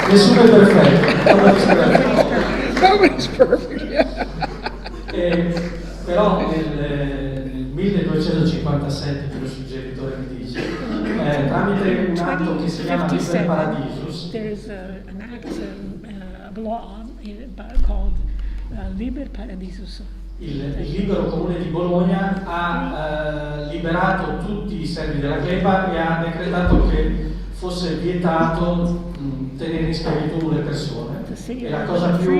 Nessuno è perfetto. Nobody's perfect, yeah. Però nel 1257, che lo suggeritore mi dice, tramite un atto che si chiama Liber Paradisus, there is an act, a law called Liber Paradisus. il libero comune di Bologna ha liberato tutti i servi della gleba e ha decretato che fosse vietato tenere in schiavitù le persone. E la cosa più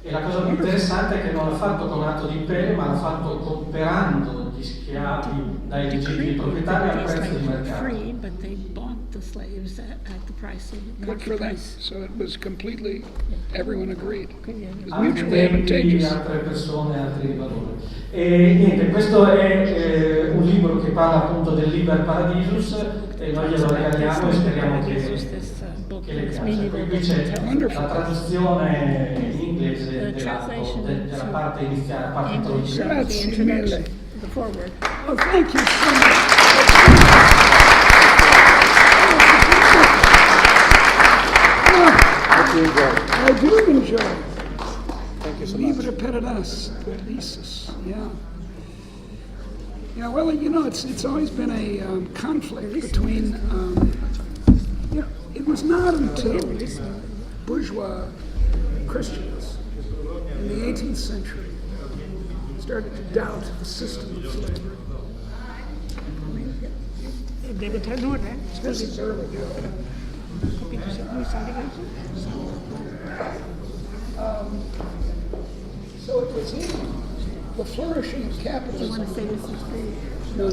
E la cosa più interessante è che non l'ha fatto con atto di pene, ma l'ha fatto comprando gli schiavi dai legittimi proprietari al prezzo di mercato. Good for them. So it was completely, everyone agreed. It was Altri mutually tempi, advantageous. altre persone, altri valori. E niente, questo è un libro che parla appunto del Liber Paradisus e noi glielo regaliamo e speriamo che le piaccia. Qui c'è la traduzione in inglese della parte iniziale, la parte introduzione. Grazie mille. The forward. Oh, thank you so much. I do enjoy. Thank you so much. Liber Paradisus, yeah. Yeah, well, you know, it's always been a conflict between, you know, it was not until bourgeois Christians in the 18th century started to doubt the system of slavery. Devo tradurre? This is early. So it was in the flourishing of capitalism. No.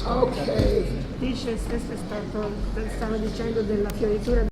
Okay. Dice, stava dicendo della fioritura